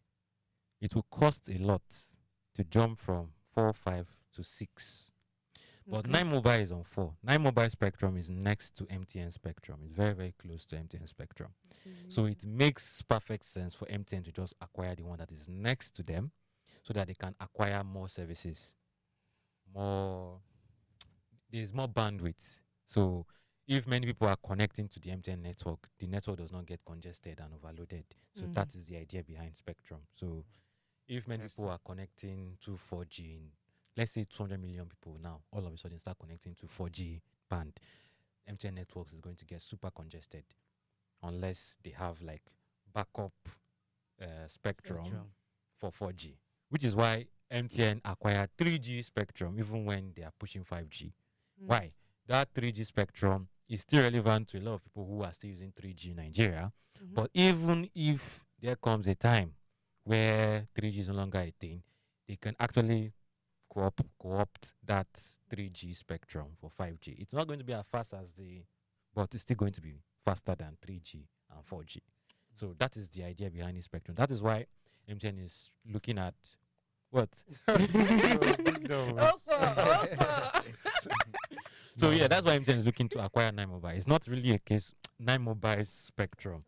A: it will cost a lot to jump from 4, 5 to 6. But
B: Okay.
A: Nine Mobile is on 4. Nine Mobile spectrum is next to MTN spectrum. It's very, very close to MTN spectrum. So it makes perfect sense for MTN to just acquire the one that is next to them so that they can acquire more services. There's more bandwidth. So if many people are connecting to the MTN network, the network does not get congested and overloaded. So that is the idea behind spectrum. So if many people are connecting to 4G, let's say 200 million people now, all of a sudden start connecting to 4G band, MTN networks is going to get super congested unless they have like backup spectrum for 4G, which is why MTN acquired 3G spectrum even when they are pushing 5G. Why? That 3G spectrum is still relevant to a lot of people who are still using 3G in Nigeria. But even if there comes a time where 3G is no longer a thing, they can actually co-opt that 3G spectrum for 5G. It's not going to be as fast as but it's still going to be faster than 3G and 4G. So that is the idea behind the spectrum. That is why MTN is looking at, What?
B: Opo, Opo.
A: So yeah, that's why MTN is looking to acquire Nine Mobile. It's not really a case Nine Mobile spectrum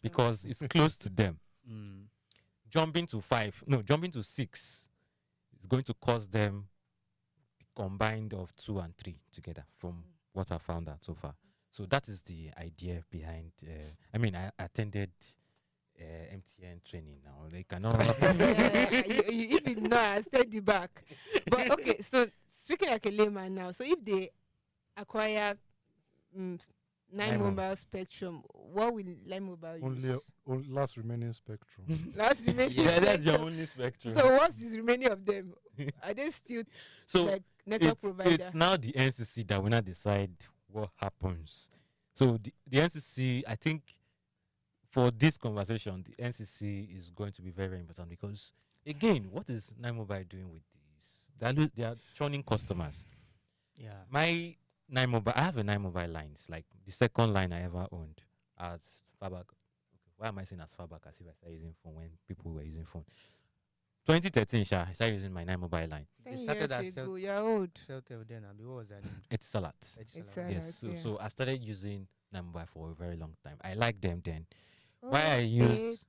A: because it's close to them.
C: Mm.
A: Jumping to 6 is going to cost them combined of 2 and 3 together from what I found out so far. So that is the idea behind. I attended MTN training now. They cannot.
B: If you know, I stayed you back. But okay, so speaking like a layman now, so if they acquire Nine
A: Nine
B: Mobile spectrum, what will Nine Mobile use?
D: Only last remaining spectrum.
B: Last remaining.
A: Yeah, that's your
B: spectrum.
A: only spectrum.
B: So what's the remaining of them? Are they still
A: So
B: like network provider?
A: it's now the NCC that will not decide what happens. So the NCC, I think, for this conversation, the NCC is going to be very, very important because, again, what is Nine Mobile doing with these? They are churning customers.
C: Yeah.
A: My Nine Mobile, I have a Nine Mobile line. It's like the second line I ever owned as far back. Okay, why am I saying as far back as if I started using phone when people were using phone? 2013, I started using my Nine Mobile line.
B: 10
C: started
B: years
C: as
B: ago, you're old.
C: Celtel then, and what was that name?
A: It's Salat.
B: Etisalat.
A: Yes.
B: yeah.
A: So I started using Nine Mobile for a very long time. I liked them then.
B: Oh,
A: Why I used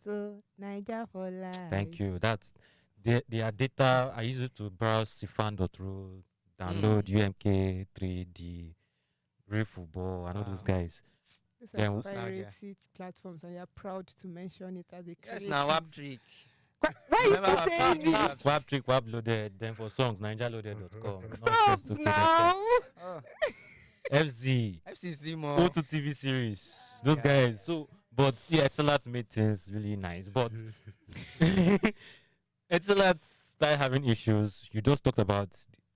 B: Niger for life.
A: Thank you. That's their data. I use it to browse Sifan.ru, download UMK 3D, Real Football, and all those
C: Wow.
A: guys.
B: These
A: Then
B: are
A: what's
B: piracy platforms, and you're proud to mention it as a
C: Yes,
B: creative.
C: now Wap Trick.
B: Why are you still
C: Remember
B: saying it?
A: Wap loaded. Then for songs, NigerLoaded.com.
B: Stop now.
C: Oh,
A: FZ,
C: FCC more.
A: O2 TV series. Those
C: Yeah.
A: guys. So, but yeah, Etisalat made things really nice. But Etisalat started having issues. You just talked about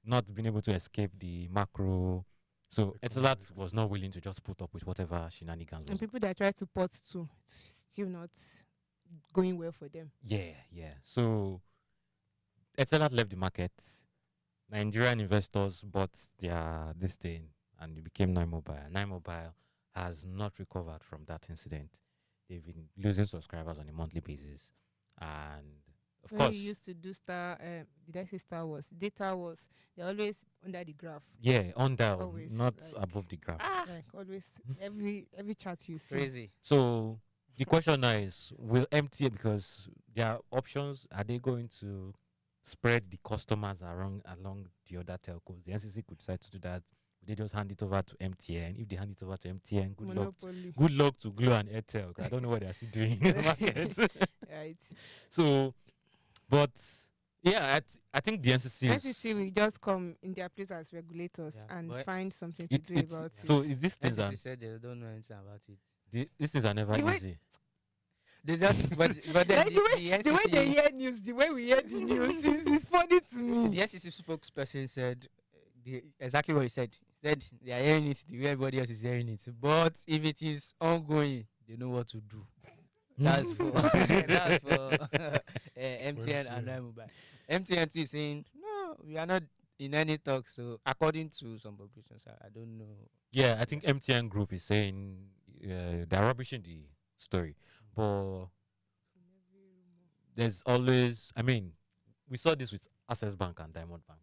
A: not being able to escape the macro. So Etisalat was not willing to just put up with whatever shenanigans
B: And
A: was.
B: people that try to port to, it's still not going well for them.
A: Yeah. So Etisalat left the market. Nigerian investors bought this thing and it became Nine Mobile. Nine Mobile has not recovered from that incident. They've been losing subscribers on a monthly basis. And of
B: When
A: course,
B: you used to do did I say Star Wars? Data Wars, they're always under the graph.
A: yeah, on dial,
B: Always,
A: not
B: like-
A: above the graph.
B: Like always, every chart you see.
C: Crazy.
A: So the question now is, will MTA, because their options, are they going to spread the customers along the other telcos? The NCC could decide to do that. They just hand it over to MTN. If they hand it over to MTN,
B: Monopoly.
A: good luck to Glo and Airtel. 'Cause I don't know what they are still doing in the market.
B: Right.
A: So, but yeah, I think the NCC is.
B: NCC will just come in their place as regulators
C: Yeah,
B: and
C: but
B: find something to do
A: It's
B: about it.
A: so is these things are
C: NCC said they don't know anything about it.
A: these things are never
B: The way-
A: easy.
C: They just, but then
B: Like
C: the
B: the way
C: NCC,
B: they hear news, the way we hear the news, is funny to me.
C: the NCC spokesperson said exactly what he said. He said they are hearing it the way everybody else is hearing it. But if it is ongoing, they know what to do. That's for MTN and Nine Mobile. MTN too is saying no, we are not in any talk. So according to some publications, I don't know.
A: Yeah, I think MTN Group is saying they're rubbishing the story, but there's always. I mean, we saw this with Access Bank and Diamond Bank.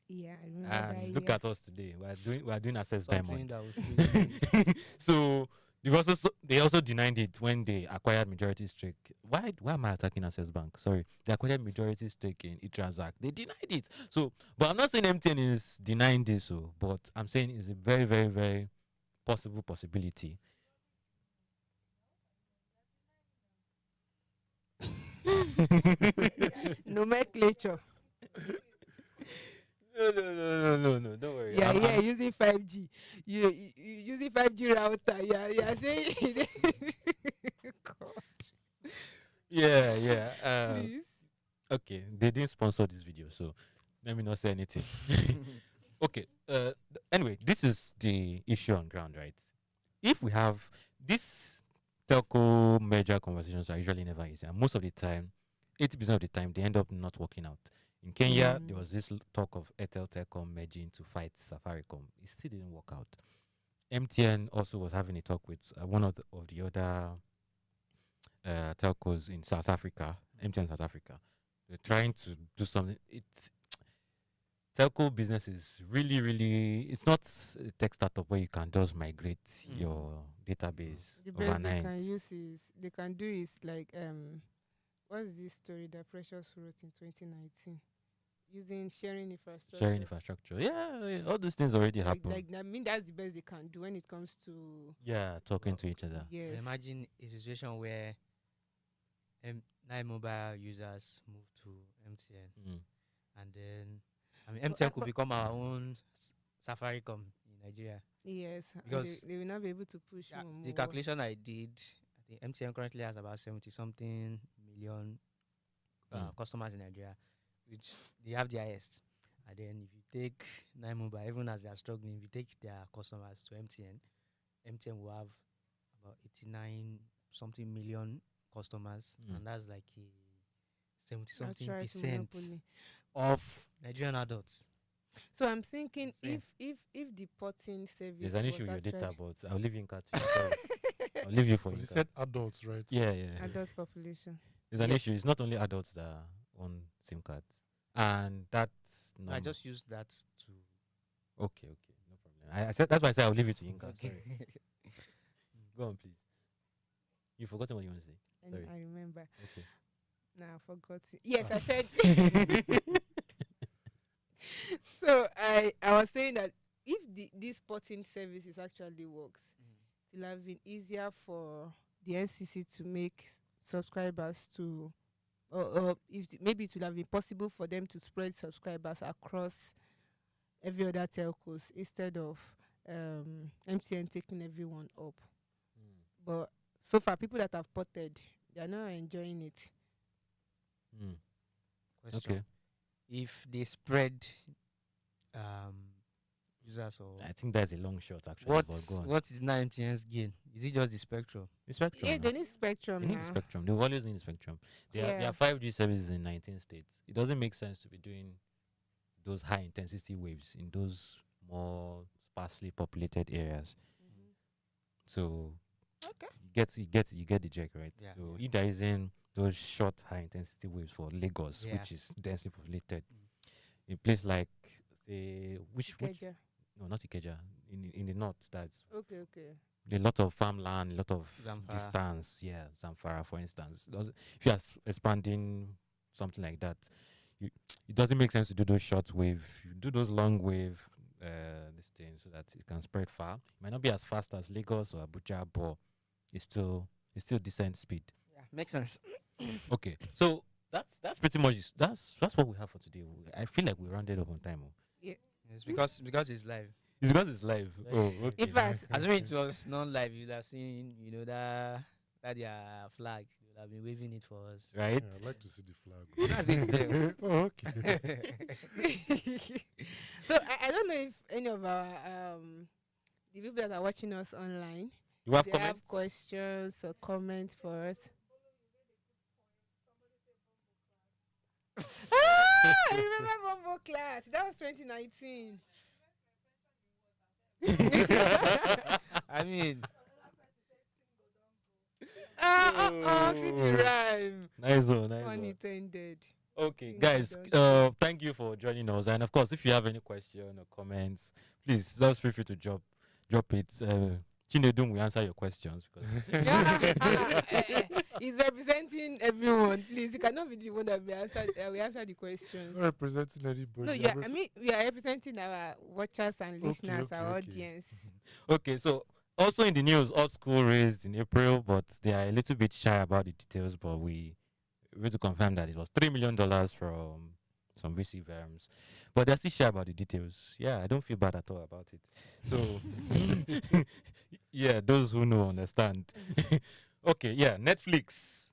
B: Yeah, I remember that.
A: And look
B: yeah.
A: at us today. We are doing Access
C: Something
A: Diamond.
C: that was still
A: So they also denied it when they acquired majority stake. Why am I attacking Access Bank? Sorry, they acquired majority stake in eTransact. They denied it. So, but I'm not saying MTN is denying this. So, but I'm saying it's a very, very, very possibility.
B: Nomenclature.
A: No. Don't worry.
B: Yeah, using 5G. You using 5G router. Yeah, saying. God,
A: Yeah.
B: please.
A: Okay, they didn't sponsor this video, so let me not say anything. Okay. Anyway, this is the issue on ground, right? If we have these telco merger conversations are usually never easy, and most of the time, 80% of the time, they end up not working out. In Kenya, there was this talk of Airtel Telecom merging to fight Safaricom. It still didn't work out. MTN also was having a talk with one of the other telcos in South Africa, MTN South Africa. We're trying to do something. Telco business is really. It's not a tech startup where you can just migrate your database
B: The best
A: overnight.
B: they can do is like what's this story that Precious wrote in 2019 using sharing infrastructure.
A: Sharing infrastructure. Yeah, all those things already happen.
B: Like I mean that's the best they can do when it comes to
A: talking to each other.
B: yes.
C: Imagine a situation where Nine mobile users move to MTN, and then MTN could become our own Safaricom in Nigeria.
B: Yes,
C: Because
B: they will not be able to push
C: the calculation I did, I think MTN currently has about 70 something million customers in Nigeria, which they have the highest. And then if you take Nine Mobile, even as they are struggling, if you take their customers to MTN will have about 89 something million customers, and that's like a 70 something percent of Nigerian adults.
B: So I'm thinking
C: Insane.
B: if the porting service
A: There's an
B: was
A: issue with your data,
B: actually
A: but I'll leave you in cat. I'll leave you for
D: Because
A: you.
D: he said adults, right?
A: Yeah.
B: adult population.
A: There's an
C: Yes.
A: issue. It's not only adults that are on SIM cards, and that's
C: I just used that to.
A: okay. No problem. I said that's why I said I'll leave it to Inka. Sorry. Go on, please. You forgotten what you want to say. Sorry.
B: I remember.
A: Okay.
B: Now I forgot it. Yes, I said. So I was saying that if this porting services actually works, it will have been easier for the NCC to make subscribers to, or if maybe it would have been possible for them to spread subscribers across every other telcos instead of MTN taking everyone up. But so far, people that have ported, they are not enjoying it.
C: Question.
A: Okay.
C: If they spread users or
A: I think that's a long shot actually. But go on.
C: what is now MTN's gain? Is it just the spectrum?
A: The spectrum.
B: Yeah,
A: now.
B: they need spectrum
A: They need
B: now.
A: the spectrum. They always need the spectrum. There
B: Yeah.
A: are 5G services in 19 states. It doesn't make sense to be doing those high intensity waves in those more sparsely populated areas. So
B: Okay.
A: you get the check, right?
C: Yeah,
A: So
C: yeah.
A: if there isn't those short high intensity waves for Lagos,
C: Yeah.
A: which is densely populated, a place like say which
B: Ikeja.
A: no, not Ikeja, in the north, that's
B: Okay.
A: a lot of farmland, a lot of
C: Zamfara.
A: distance. Yeah, Zamfara, for instance. If you are expanding something like that, it doesn't make sense to do those short wave. You do those long wave, this thing, so that it can spread far. It might not be as fast as Lagos or Abuja, but it's still decent speed.
C: Yeah, makes sense.
A: Okay, so that's pretty much that's what we have for today. I feel like we rounded up on time.
C: It's because it's live.
A: It's because it's live.
C: Like,
A: Oh, okay.
B: In fact,
C: Assuming it was non-live, you'd have seen, that their flag. You would have been waving it for us.
A: Right?
D: Yeah, I'd like to see the flag.
C: That's it there.
D: Oh, okay.
B: so I don't know if any of our the people that are watching us online,
A: You have
B: they
A: comments?
B: have questions or comments for us. I remember Bumbo class. That was 2019.
C: I mean,
B: See the rhyme.
A: Nice one.
B: Unintended.
A: Okay,
B: Tingo
A: guys,
B: done.
A: thank you for joining us. And of course, if you have any question or comments, please just feel free to drop it. Chinedum will answer your questions because
B: He's representing everyone. Please, you cannot be the one that we answer the questions.
D: Not representing anybody.
B: No, I mean we are representing our watchers and listeners, our
D: okay.
B: audience.
A: okay. So also in the news, all school raised in April, but they are a little bit shy about the details. But we to confirm that it was $3 million from some VC firms, but they're still shy about the details. Yeah, I don't feel bad at all about it. So yeah, those who know understand. Okay, yeah, Netflix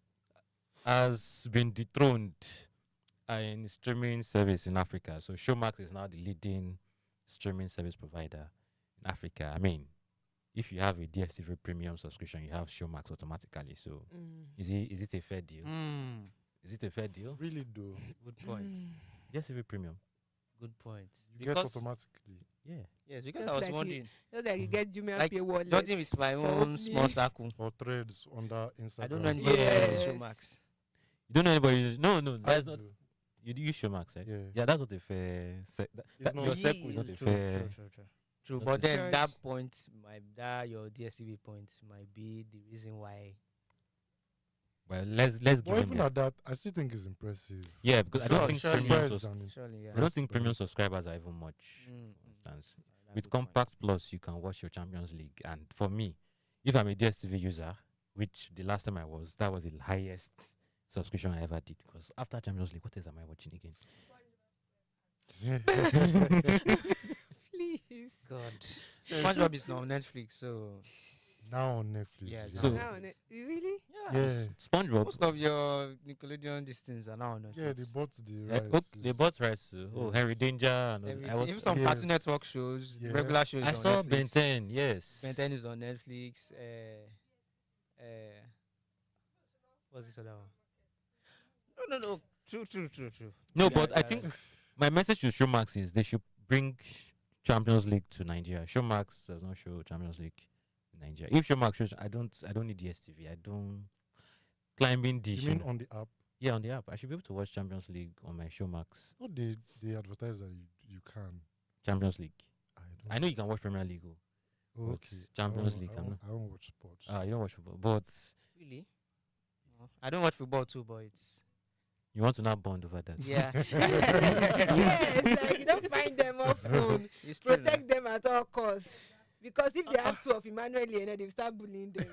A: has been dethroned in streaming service in Africa. So Showmax is now the leading streaming service provider in Africa. I mean, if you have a DSTV premium subscription, you have Showmax automatically. So is it a fair deal? Is it a fair deal?
D: Really do.
C: good point.
A: DSTV premium.
C: Good point.
D: You get automatically.
A: Yeah.
C: Yes, because
B: Just
C: I was
B: like
C: wondering,
B: Just like you get Jumia
C: Like,
B: Pay wallet.
C: judging with my own
B: me.
C: small circle,
D: Or threads on that Instagram.
C: I don't know anybody who
B: Yes.
C: uses Showmax.
A: You don't know anybody? No,
D: I
A: that's not.
D: do.
A: You use Showmax, right?
D: Yeah.
A: Yeah, that's not a fair.
D: It's not-
A: Your circle is not a fair.
C: True.
A: not
C: But
A: a
C: then that
B: Church.
C: point, that your DSTV point might be the reason why.
A: Well, let's give
D: But
A: him
D: even
A: that.
D: at that, I still think it's impressive.
A: Yeah, because I don't
C: Sure,
A: think
C: surely.
A: premium.
D: Surprised and
C: Surely, yeah.
A: I don't think premium
D: Impressed.
A: subscribers are even much.
C: Mm,
A: For instance,
C: that's
A: with
C: a good point.
A: Compact Plus, you can watch your Champions League, and for me, if I'm a DSTV user, which the last time I was, that was the highest subscription I ever did. Because after Champions League, what else am I watching again?
B: Please.
C: God. SpongeBob is not on Netflix, so
D: Now on Netflix.
C: Yeah,
A: So-
B: Now, really?
D: yeah,
A: SpongeBob.
C: most of your Nickelodeon things are now on Netflix.
D: yeah, they bought the
A: Eh,
D: rights.
A: they bought rights to
D: yes.
A: Henry Danger and all- I
C: Everything.
A: was
C: Even some
D: Yes.
C: Cartoon Network shows,
D: Yeah.
C: regular shows.
A: I
C: on
A: saw
C: Netflix.
A: Ben 10, yes.
C: Ben 10 is on Netflix. What's this other one? No. True.
A: No,
C: Yeah,
A: but I
C: yeah.
A: think my message to Showmax is they should bring Champions League to Nigeria. Showmax does not show Champions League in Nigeria. If Showmax shows, I don't need DSTV. I don't climbing dish.
D: You mean on the app?
A: Yeah, on the app. I should be able to watch Champions League on my Showmax.
D: No, they advertise that you can.
A: Champions League.
D: don't
A: I know you can watch Premier League.
D: Oh,
A: but
D: okay.
A: Champions
D: I
A: League,
D: don't-
A: I'm
D: I don't watch sports.
A: You don't watch football, but
C: Really? No. I don't watch football too, but it's
A: you want to now bond over that.
C: yeah.
B: Yes, like you don't find them often.
C: It's true now.
B: Protect them at all costs. Because if they have two of Emmanuel and they'll start bullying them.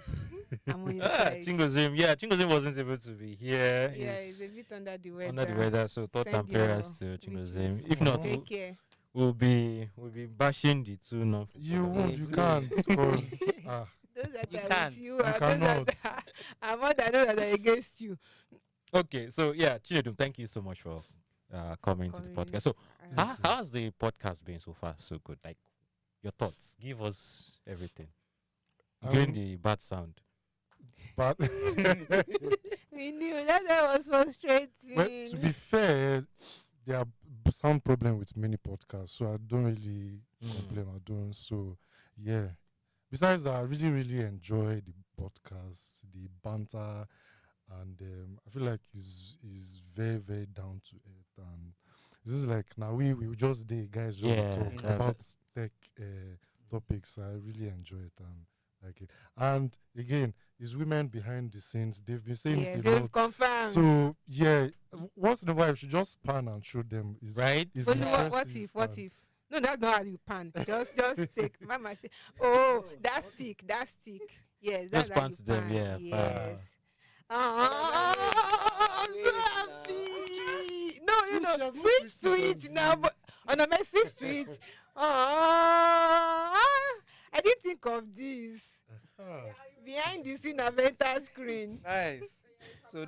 B: I'm on your side.
A: Chingozim wasn't able to be here.
B: Yeah,
A: He's
B: he's a bit under the weather.
A: under the weather, so thoughts
B: Send
A: and prayers to
B: your
A: Chingozim.
B: wishes.
A: If not,
B: Take care.
A: we'll be bashing the two now.
D: You
C: Okay.
D: won't. You can't. Because
B: Those that
C: You
B: are
C: can.
B: with you,
D: You
B: are those
D: cannot.
B: that are more than those that are against you.
A: Okay, so yeah, Chinedum, thank you so much for coming to the
B: Coming.
A: podcast. So
B: Uh,
A: how's the podcast been so far? So good. Like your thoughts. Give us everything. Including the bad sound.
D: but
B: we knew that was frustrating.
D: well, to be fair, there are some problem with many podcasts, so I don't really complain. I don't. So yeah. Besides, I really, really enjoy the podcast, the banter, and I feel like he's very, very down to earth. And this is like now we just guys just
A: Yeah,
D: talk
A: that-
D: about tech topics. I really enjoy it and like it. And again, it's women behind the scenes. They've been saying
B: Yes,
D: it a
B: they've
D: lot.
B: confirmed.
D: So yeah, once in a while, you should just pan and show them. It's,
A: Right?
D: It's
B: But what
D: impressive
B: if?
D: and-
B: No, that's not how you pan. Just take. Mama say, oh, that stick. Yes, that's
A: Just
B: how
A: pan
B: you
A: to them,
B: pan.
A: yeah,
B: Yes. I'm so happy. No,
D: She has not
B: switch
D: switched
B: to
D: it
B: it
D: on
B: now.
D: you.
B: But my switch to it. I didn't think of this.
D: Ah,
B: Behind the scene Aventa screen.
C: Nice. So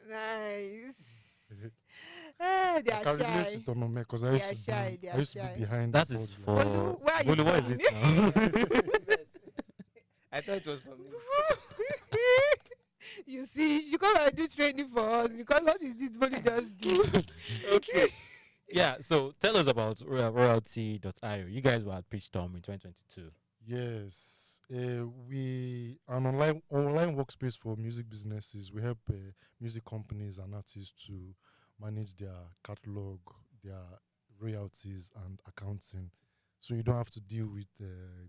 B: Nice. They
D: I
B: are
D: can relate
B: shy.
D: to Tonome because
B: They are shy,
D: I used to
B: shy.
D: be behind.
A: That
D: the
A: is
D: board,
A: for
D: like-
B: Bolu, why are you
A: Bolu, what is it now?
C: I thought it was for me.
B: You see, she come and do training for us because what is this Bolu just do?
C: Okay.
A: Yeah, so tell us about royalty.io. You guys were at Pitchstorm in 2022.
D: Yes, we an online workspace for music businesses. We help music companies and artists to manage their catalog, their royalties, and accounting. So you don't have to deal with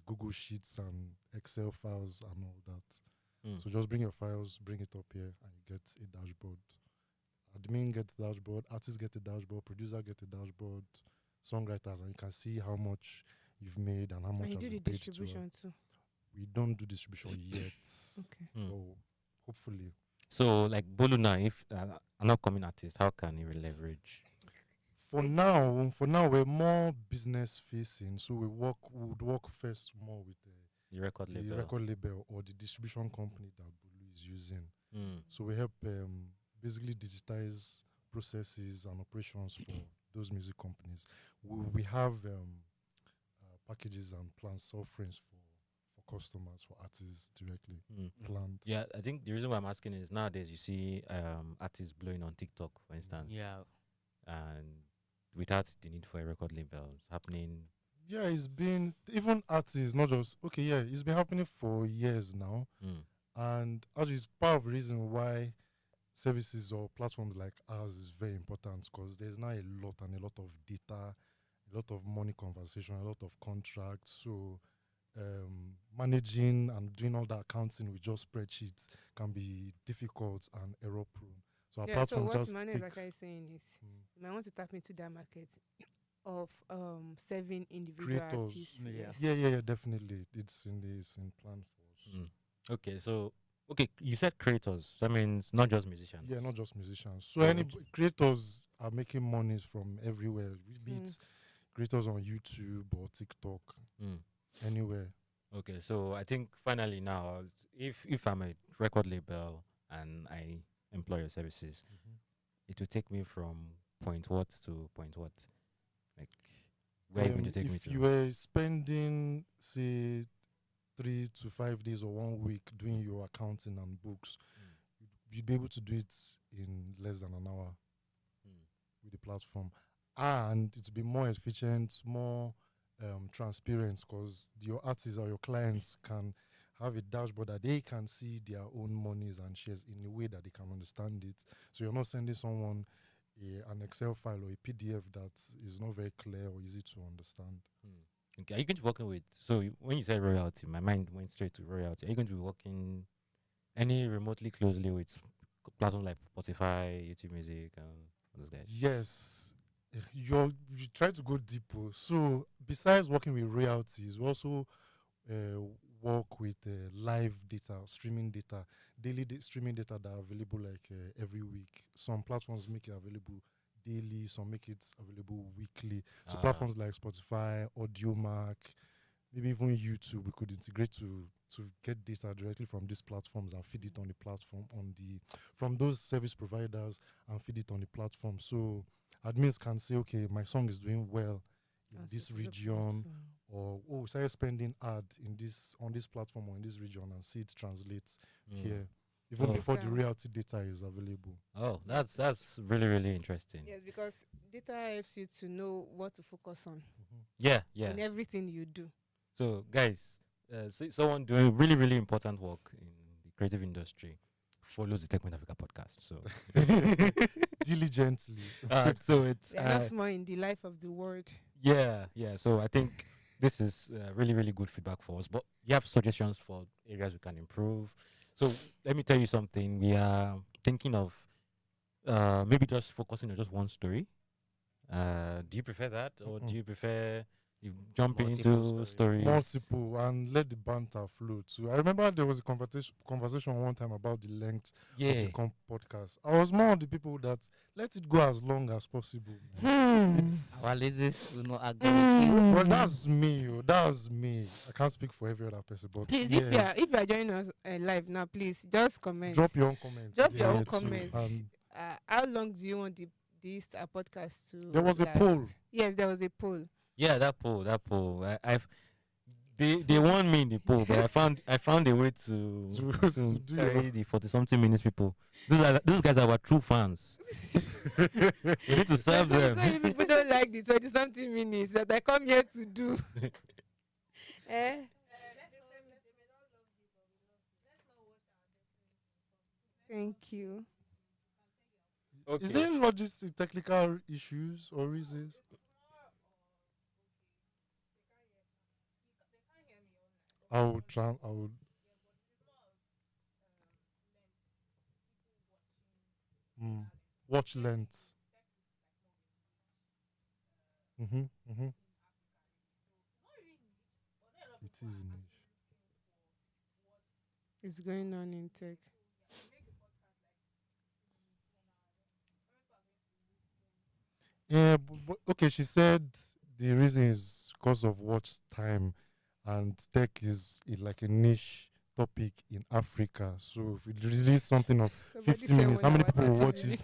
D: Google Sheets and Excel files and all that.
A: Mm.
D: So just bring your files, bring it up here, and you get a dashboard. Admin get a dashboard, artists get a dashboard, producer get a dashboard, songwriters, and you can see how much you've made and how much
B: And you
D: has
B: do the
D: been paid to
B: distribution too.
D: we don't do distribution yet.
B: Okay.
A: Mm.
D: Oh, hopefully.
A: So, like Bolu now, if an upcoming artist, how can he leverage?
D: For now, we're more business facing. So we would work first more with
A: The record
D: the
A: label.
D: record label or the distribution company that Bulu is using.
A: Mm.
D: So we help basically digitize processes and operations for those music companies. We have packages and plans offerings for customers, for artists directly
A: Mm.
D: planned.
A: Yeah, I think the reason why I'm asking is nowadays you see artists blowing on TikTok, for instance,
C: Yeah.
A: and without the need for a record label, it's happening.
D: Yeah, it's been even artists, not just okay. Yeah, it's been happening for years now,
A: Mm.
D: and actually, it's part of the reason why services or platforms like ours is very important because there's now a lot and a lot of data, a lot of money conversation, a lot of contracts. So managing and doing all that accounting with just spreadsheets can be difficult and error prone. So our
B: Yeah, so
D: platform
B: what
D: just
B: Manu is
D: takes.
B: actually saying is
D: Mm.
B: you might want to tap into that market of serving individual
D: Creators.
B: artists.
C: Yeah.
B: Yes.
D: Yeah, definitely. It's in plan for us.
A: Mm. Okay, so you said creators. That means not just musicians.
D: Yeah, not just musicians. So
A: Oh,
D: any
A: okay.
D: creators are making monies from everywhere. Be
B: Mm.
D: it creators on YouTube or TikTok,
A: Mm.
D: anywhere.
A: Okay, so I think finally now, if I'm a record label and I employ your services, it will take me from point what to point what, like where are you going to take me
D: If
A: to?
D: you were spending, say, 3 to 5 days or 1 week doing your accounting and books, you'd be able to do it in less than an hour
A: Mm.
D: with the platform, and it'll be more efficient, more transparent, because your artists or your clients can have a dashboard that they can see their own monies and shares in a way that they can understand it. So you're not sending someone an Excel file or a PDF that is not very clear or easy to understand.
A: Mm. Okay, are you going to be working with? So when you said royalty, my mind went straight to royalty. Are you going to be working any remotely closely with platforms like Spotify, YouTube Music, and all those guys?
D: Yes, you try to go deeper. So besides working with royalties, we also work with live data, streaming data, daily streaming data that are available like every week. Some platforms make it available daily, some make it available weekly. So platforms like Spotify, AudioMac, maybe even YouTube, we could integrate to get data directly from these platforms and feed it on the platform from those service providers and feed it on the platform. So admins can say, okay, my song is doing well in this region, or started spending ad on this platform or in this region, and see it translates here even before the royalty data is available.
A: Oh, that's really, really interesting.
B: Yes, because data helps you to know what to focus on
A: Yeah.
B: in everything you do.
A: So, guys, someone doing really, really important work in the creative industry follows the Techpoint Africa podcast. So,
D: diligently.
A: so it's
B: They are not small in the life of the world.
A: yeah. So I think this is really, really good feedback for us. But you have suggestions for areas we can improve. So let me tell you something. We are thinking of maybe just focusing on just one story. Do you prefer that, or do you prefer jumping
C: Multiple
A: into
C: stories.
D: Multiple, and let the banter flow too. I remember there was a conversation one time about the length of the podcast. I was more of the people that let it go as long as possible.
C: Our ladies will not agree with you.
D: But that's me. That's me. I can't speak for every other person, but
B: Please,
D: yeah,
B: if you are joining us live now, please just comment.
D: drop your own comments.
B: Drop your own
D: too.
B: comments. How long do you want this podcast to
D: There was a
B: last?
D: poll.
B: Yes, there was a poll.
A: Yeah, that poll. They won me in the poll, but I found a way to
D: do
A: carry the 40-something minutes people. Those guys are our true fans. We need to serve them.
B: So many people don't like the 20-something minutes that I come here to do. Thank you.
A: Okay.
D: Is there logistic technical issues or reasons? I would watch length. It is niche.
B: It's going on in tech.
D: Yeah, but okay. She said the reason is because of watch time, and tech is like a niche topic in Africa. So if we release something of
B: Somebody
D: 50 minutes, how many people will watch it?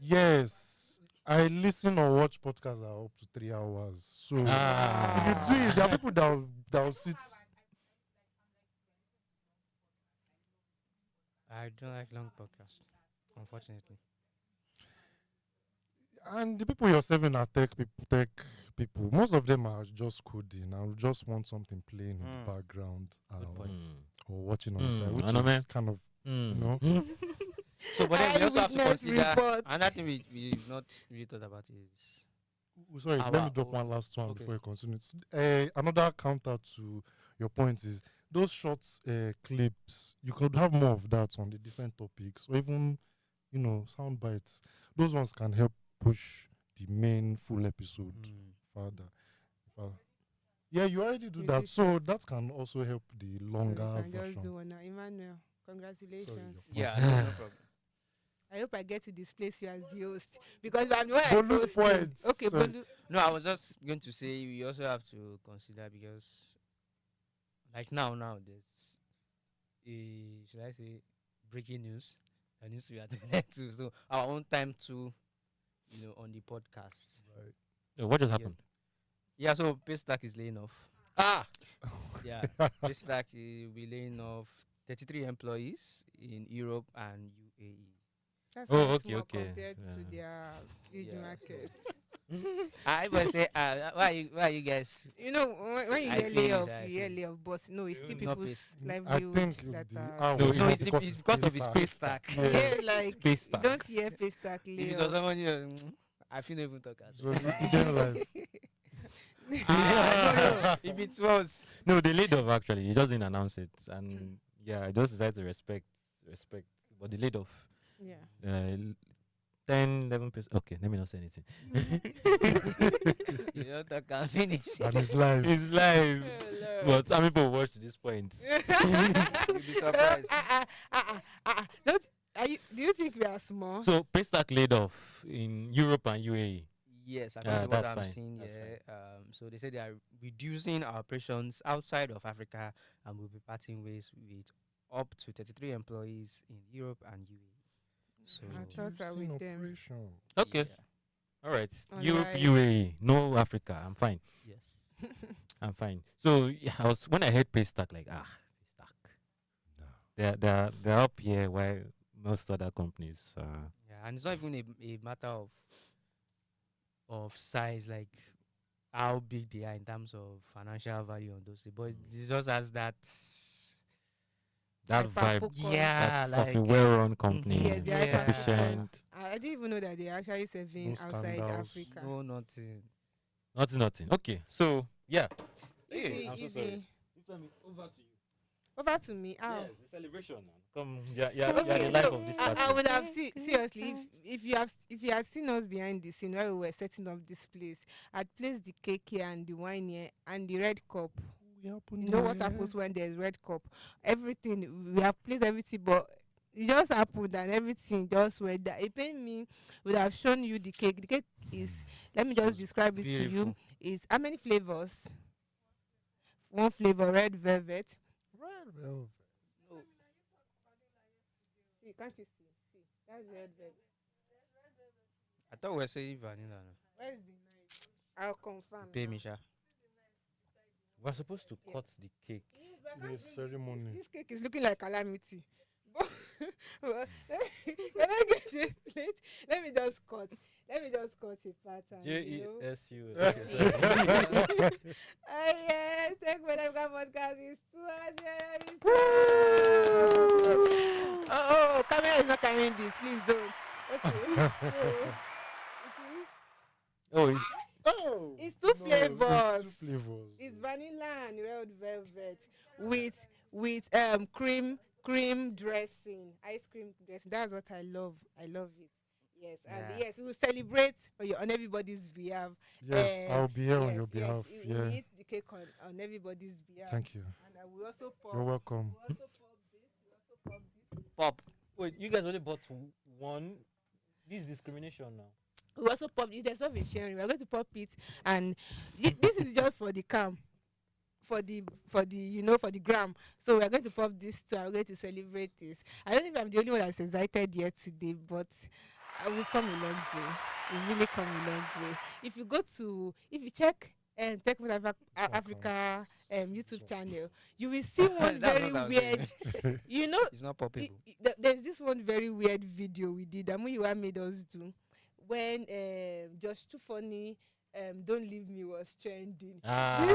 D: Yes, I listen or watch podcasts that are up to 3 hours. So if you do it, there are people that will sit.
C: I don't like long podcasts, unfortunately.
D: And the people you're serving are tech people. Most of them are just coding and just want something playing in the background.
C: Good point.
D: or watching on the side,
A: Mm,
D: which
A: I know,
D: is
A: man.
D: kind of,
A: Mm.
D: you know.
C: So, but then we also have to
B: Eyewitness
C: consider
B: reports.
C: another thing we've not really thought about is
D: Sorry, let me drop one last one
C: okay.
D: before you continue. Another counter to your point is those short clips. You could have more of that on the different topics, or even, sound bites. Those ones can help push the main full episode further. Yeah, you already do
B: We
D: that,
B: did
D: so
B: that.
D: that can also help the
B: So
D: longer
B: we can just
D: version.
B: do one now. Emmanuel, congratulations.
D: you're
C: Yeah, no problem.
B: I hope I get to displace you as the host because I'm the one that's
D: Bolu's
B: hosting.
D: points.
B: Okay,
D: Sorry.
B: Bolu.
C: No, I was just going to say we also have to consider because, like now there's should I say breaking news that needs to be attended to. So our own time to, on the podcast.
D: Right.
A: What just
C: Yeah.
A: happened?
C: Yeah, so Paystack is laying off.
A: Ah.
C: Yeah, Paystack will be laying off 33 employees in Europe and UAE.
B: That's
A: Oh,
B: very
A: okay,
B: small
A: okay.
B: compared to
A: Yeah.
B: their huge
C: Yeah,
B: market.
C: I was say, why are you guys?
B: You know, when you
C: I
B: hear
C: feel it,
B: layoff,
C: I
B: you hear
C: feel it.
B: layoff, but no, it's still
C: Not
B: people's
C: base.
D: I
B: livelihood
D: think
B: that
D: the
B: are.
D: hour
A: No,
D: is
C: No,
A: it's
C: it's
D: because
C: because of his
D: Paystack.
C: Paystack.
B: Yeah, like you
A: Paystack.
B: don't hear Paystack
C: If it was
B: layoff.
C: someone I feel even talk as
D: It was EdenLife.
C: no. If it was,
A: No, they laid off actually. You just didn't announce it, and yeah, I just decided to respect. But they laid off.
B: Yeah.
A: 10, 11%. Okay, let me not say anything.
C: you don't talk and finish.
D: And it's live.
A: It's live.
B: Hello.
A: But how many people watch to this point?
C: You'll be surprised.
B: Do you think we are small?
A: So Paystack laid off in Europe and UAE.
C: Yes, according to what
A: that's
C: I'm
A: fine.
C: seeing
A: That's
C: here. So they said they are reducing our operations outside of Africa and will be parting ways with up to 33 employees in Europe and UAE. So
B: I thought I with them.
D: Operation.
A: Okay,
C: yeah,
A: all right.
B: All
A: Europe,
B: right.
A: UAE, no Africa. I'm fine.
C: yes.
A: I'm fine. So yeah, when I heard Paystack, like Paystack,
D: No.
A: they're up here while most other companies.
C: Yeah, and it's not even a matter of size, like how big they are in terms of financial value on those, but it just has that.
A: That
B: Hyper
A: vibe,
B: focus.
C: Yeah,
A: of a
C: like
A: well-run company,
B: Yes, they are
C: Yeah.
A: efficient.
B: I didn't even know that they are actually serving
D: No
B: outside
D: scandals.
B: Africa.
C: no nothing.
A: Nothing. Okay, so yeah.
B: Easy,
A: I'm so
B: easy.
A: sorry. Over to you.
B: Over to me. Ow.
A: Yes, the celebration. Come, yeah,
B: Okay,
A: the life
B: so
A: of this
B: I
A: party.
B: would have seriously if you had seen us behind the scene while we were setting up this place, I'd placed the cake here and the wine here and the red cup. You know what happens when there's red cup? Everything we have placed everything, but it just happened and everything just went that. It pained me. Would have shown you the cake. The cake is. Let me just describe it to you.
C: Beautiful.
B: Is how many flavors? One flavor, red velvet.
D: Red velvet.
B: See, can't you see? See, that's red velvet.
C: I thought we were saying vanilla. No.
B: Where's the knife? I'll confirm.
C: Pay
B: now.
C: me, Sha.
A: We're supposed to cut the cake.
D: The ceremony.
B: This cake is looking like calamity. But when I get the plate, let me just cut a pattern.
A: JESU.
B: Oh yes, Techpoint podcast is 200 episodes. Oh, camera is not carrying this. Please don't. Okay. So, it is.
A: Oh,
B: It's two
D: No,
B: flavors.
D: it's two flavors.
B: It's vanilla and red velvet with cream dressing, ice cream dressing. That's what I love. I love it. Yes, and
C: Yeah.
B: yes, we will celebrate on everybody's behalf.
D: Yes, I'll be here on your
B: Yes,
D: behalf.
B: we
D: Yeah.
B: eat the cake on everybody's behalf.
D: Thank you.
B: And I will also pop.
D: You're welcome.
B: We also pop this. We also pop this.
C: Pop.
A: wait, you guys only bought one? This is discrimination now.
B: We also pop this. There's not been sharing. We're going to pop it, and this is just for the cam. For the for the gram. So we're going to pop this too. I'm going to celebrate this. I don't know if I'm the only one that's excited yet today, but we've come a long way. We've really come a long way. If you check Techpoint Africa YouTube channel, you will see one
C: That's
B: very
C: what I was
B: weird.
C: saying.
B: You know,
C: It's not poppable.
B: there's this one very weird video we did. Muyiwa made us do when Just Too Funny Don't Leave Me was trending.
A: Ah.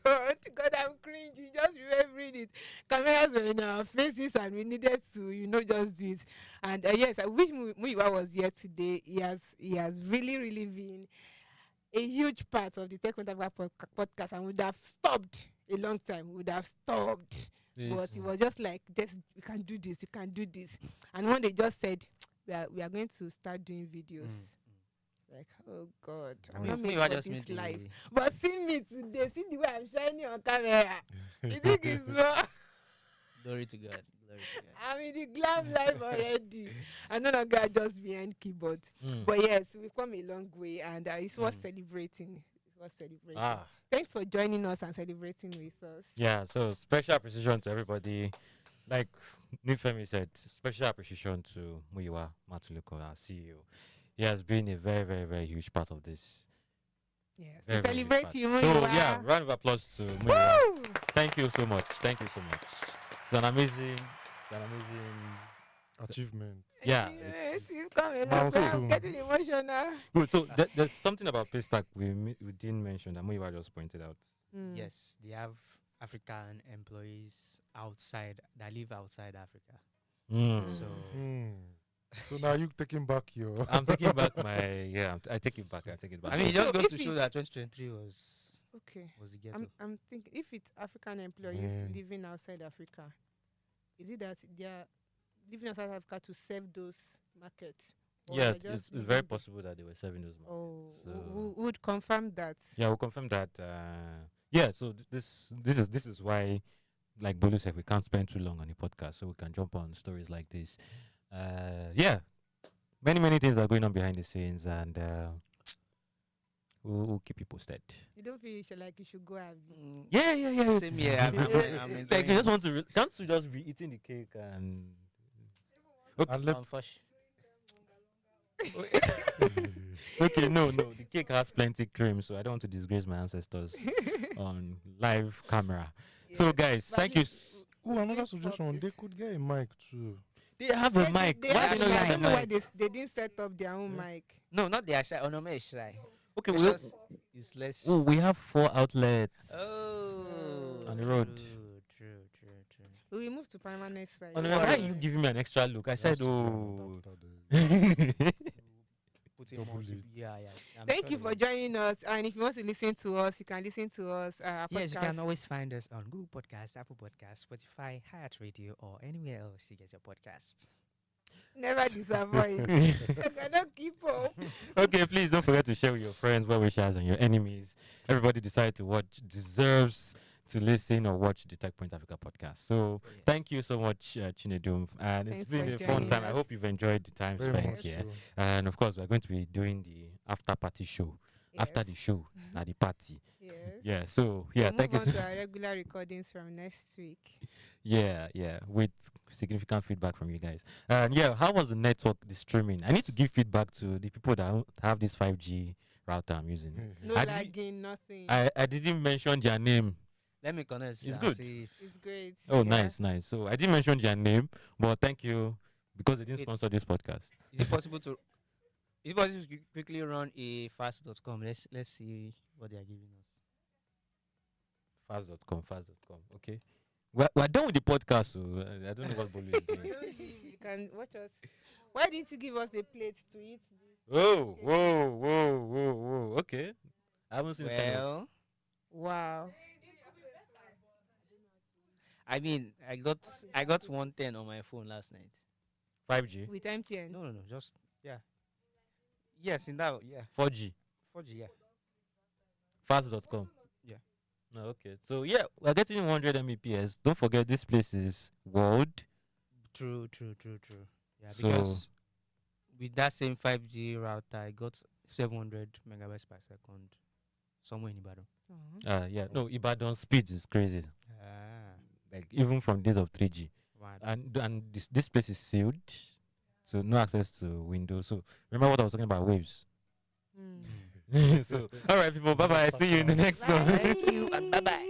B: God, I'm cringing just remembering it. Cameras were in our faces and we needed to, just do it. And yes, I wish Muyiwa was here today. He has really, really been a huge part of the Techpoint Africa podcast and would have stopped a long time. Would have stopped. But it was just like, you can do this, you can do this. And when they just said, we are going to start doing videos. Like, oh God, I'm not made for this life. But see me today, see the way I'm shining on camera. You think it's more?
C: Glory to God. Glory to God.
B: I'm in the glam life already. I no longer just behind keyboard. But yes, we've come a long way, and it's worth celebrating. It's worth celebrating. Thanks for joining us and celebrating with us.
A: Yeah, so special appreciation to everybody. Like Nifemi said, special appreciation to Muyiwa Matuluko, our CEO. He has been a very, very, very huge part of this.
B: Yes,
A: Very, very
B: celebrate
A: huge
B: you,
A: part. So
B: Muyiwa.
A: yeah, round of applause to Muyiwa.
B: Woo!
A: Thank you so much. Thank you so much. It's an amazing.
D: Achievement.
A: Yeah.
B: Yes, you come along.
D: Milestone.
B: I'm getting emotional.
A: Good. So there's something about Paystack we didn't mention that Muyiwa just pointed out.
C: Yes, they have African employees that live outside Africa. So
D: So now you taking back your.
A: I'm taking back I take it back.
C: I mean, it
B: So
C: just goes
B: if
C: to show
B: it's-
C: that 2023 was the ghetto.
B: I'm thinking if it's African employees
D: Yeah.
B: living outside Africa, is it that they are living outside Africa to serve those markets? Or
A: Yeah,
B: they're just
A: it's very
B: living there?
A: possible that they were serving those markets.
B: Oh,
A: So
B: who would confirm that?
A: yeah, we'll confirm that. Yeah, so this is why, like Bolu said, we can't spend too long on the podcast, so we can jump on stories like this. Yeah, many things are going on behind the scenes, and we'll keep you posted.
B: You don't feel like you should go and
A: Yeah.
C: Same here. I'm
A: Like you just want to, can't you just be eating the cake and? Okay,
D: And let-
A: okay, no, the cake has plenty cream, so I don't want to disgrace my ancestors on live camera. So guys,
B: But
A: thank you.
D: Oh, another suggestion. They could get a mic too.
A: They have a mic.
B: They
A: Why
B: have
A: they
B: a
A: not
B: mic. I
A: have
B: don't
A: a
B: know why
A: mic?
B: they didn't set up their own mic.
C: No, not the Ashai. Onome is shy.
A: Okay,
C: It's less.
A: we have 4 outlets
C: Oh,
A: on the road.
C: True.
B: We will move to permanent site.
A: Oh, no, why are you giving me an extra look? I said, oh.
C: Put in
D: Double
C: more.
D: it.
C: Yeah. I'm
B: Thank
C: sure
B: you
C: they
B: for
C: will.
B: joining us. And if you want to listen to us, you can listen to us. Our
C: Yes, you
B: podcast.
C: can always find us on Google Podcasts, Apple Podcasts, Spotify, Hyatt Radio, or anywhere else you get your podcasts.
B: Never disappoint. You cannot keep up.
A: Okay, please don't forget to share with your friends, well wishers, and your enemies. Everybody decide to watch deserves to listen or watch the Techpoint Africa podcast. So thank you so much, Chinedum, and
B: Thanks
A: it's been
B: for
A: a fun
B: joining
A: time. I
B: us.
A: hope you've enjoyed the time
D: Very
A: spent
D: much
A: here.
D: so.
A: And of course, we're going to be doing the after party show. After the show, at the party.
B: Yes.
A: Yeah. So yeah,
B: We'll
A: thank you.
B: move on
A: So
B: to our regular recordings from next week.
A: yeah, with significant feedback from you guys. And yeah, how was the network, the streaming? I need to give feedback to the people that have this 5G router I'm using.
B: No
A: I
B: lagging, nothing.
A: I didn't mention their name.
C: Let me connect.
A: It's
C: and
A: good.
C: see if-
B: It's great.
A: Oh,
B: Yeah.
A: nice. So I didn't mention their name, but thank you because they didn't
C: Wait.
A: sponsor this podcast.
C: Is it possible to quickly run a fast.com? Let's see what they are giving us.
A: Fast.com. Okay. We're done with the podcast, so I don't know what Bolu is doing.
B: You can watch us. Why didn't you give us a plate to eat this?
A: Whoa. Okay. I haven't seen this kind of.
C: Well,
B: Wow.
C: I mean, I got 110 on my phone last night.
A: 5G,
B: With MTN.
C: No, just yes, in that
A: 4G,
C: 4G, yeah.
A: fast.com.
C: Yeah.
A: No, okay. So yeah, we're getting 100 Mbps. Don't forget this place is world.
C: True. Yeah,
A: So-
C: because with that same 5G router, I got 700 megabytes per second somewhere in Ibadan.
A: Yeah. No, Ibadan speed is crazy.
C: Ah,
A: Like even from days of 3G.
C: wow.
A: And this place is sealed, so no access to Windows. So remember what I was talking about, waves.
B: Mm.
A: So all right, people. Bye bye. See you in the next one.
B: Thank you and bye bye.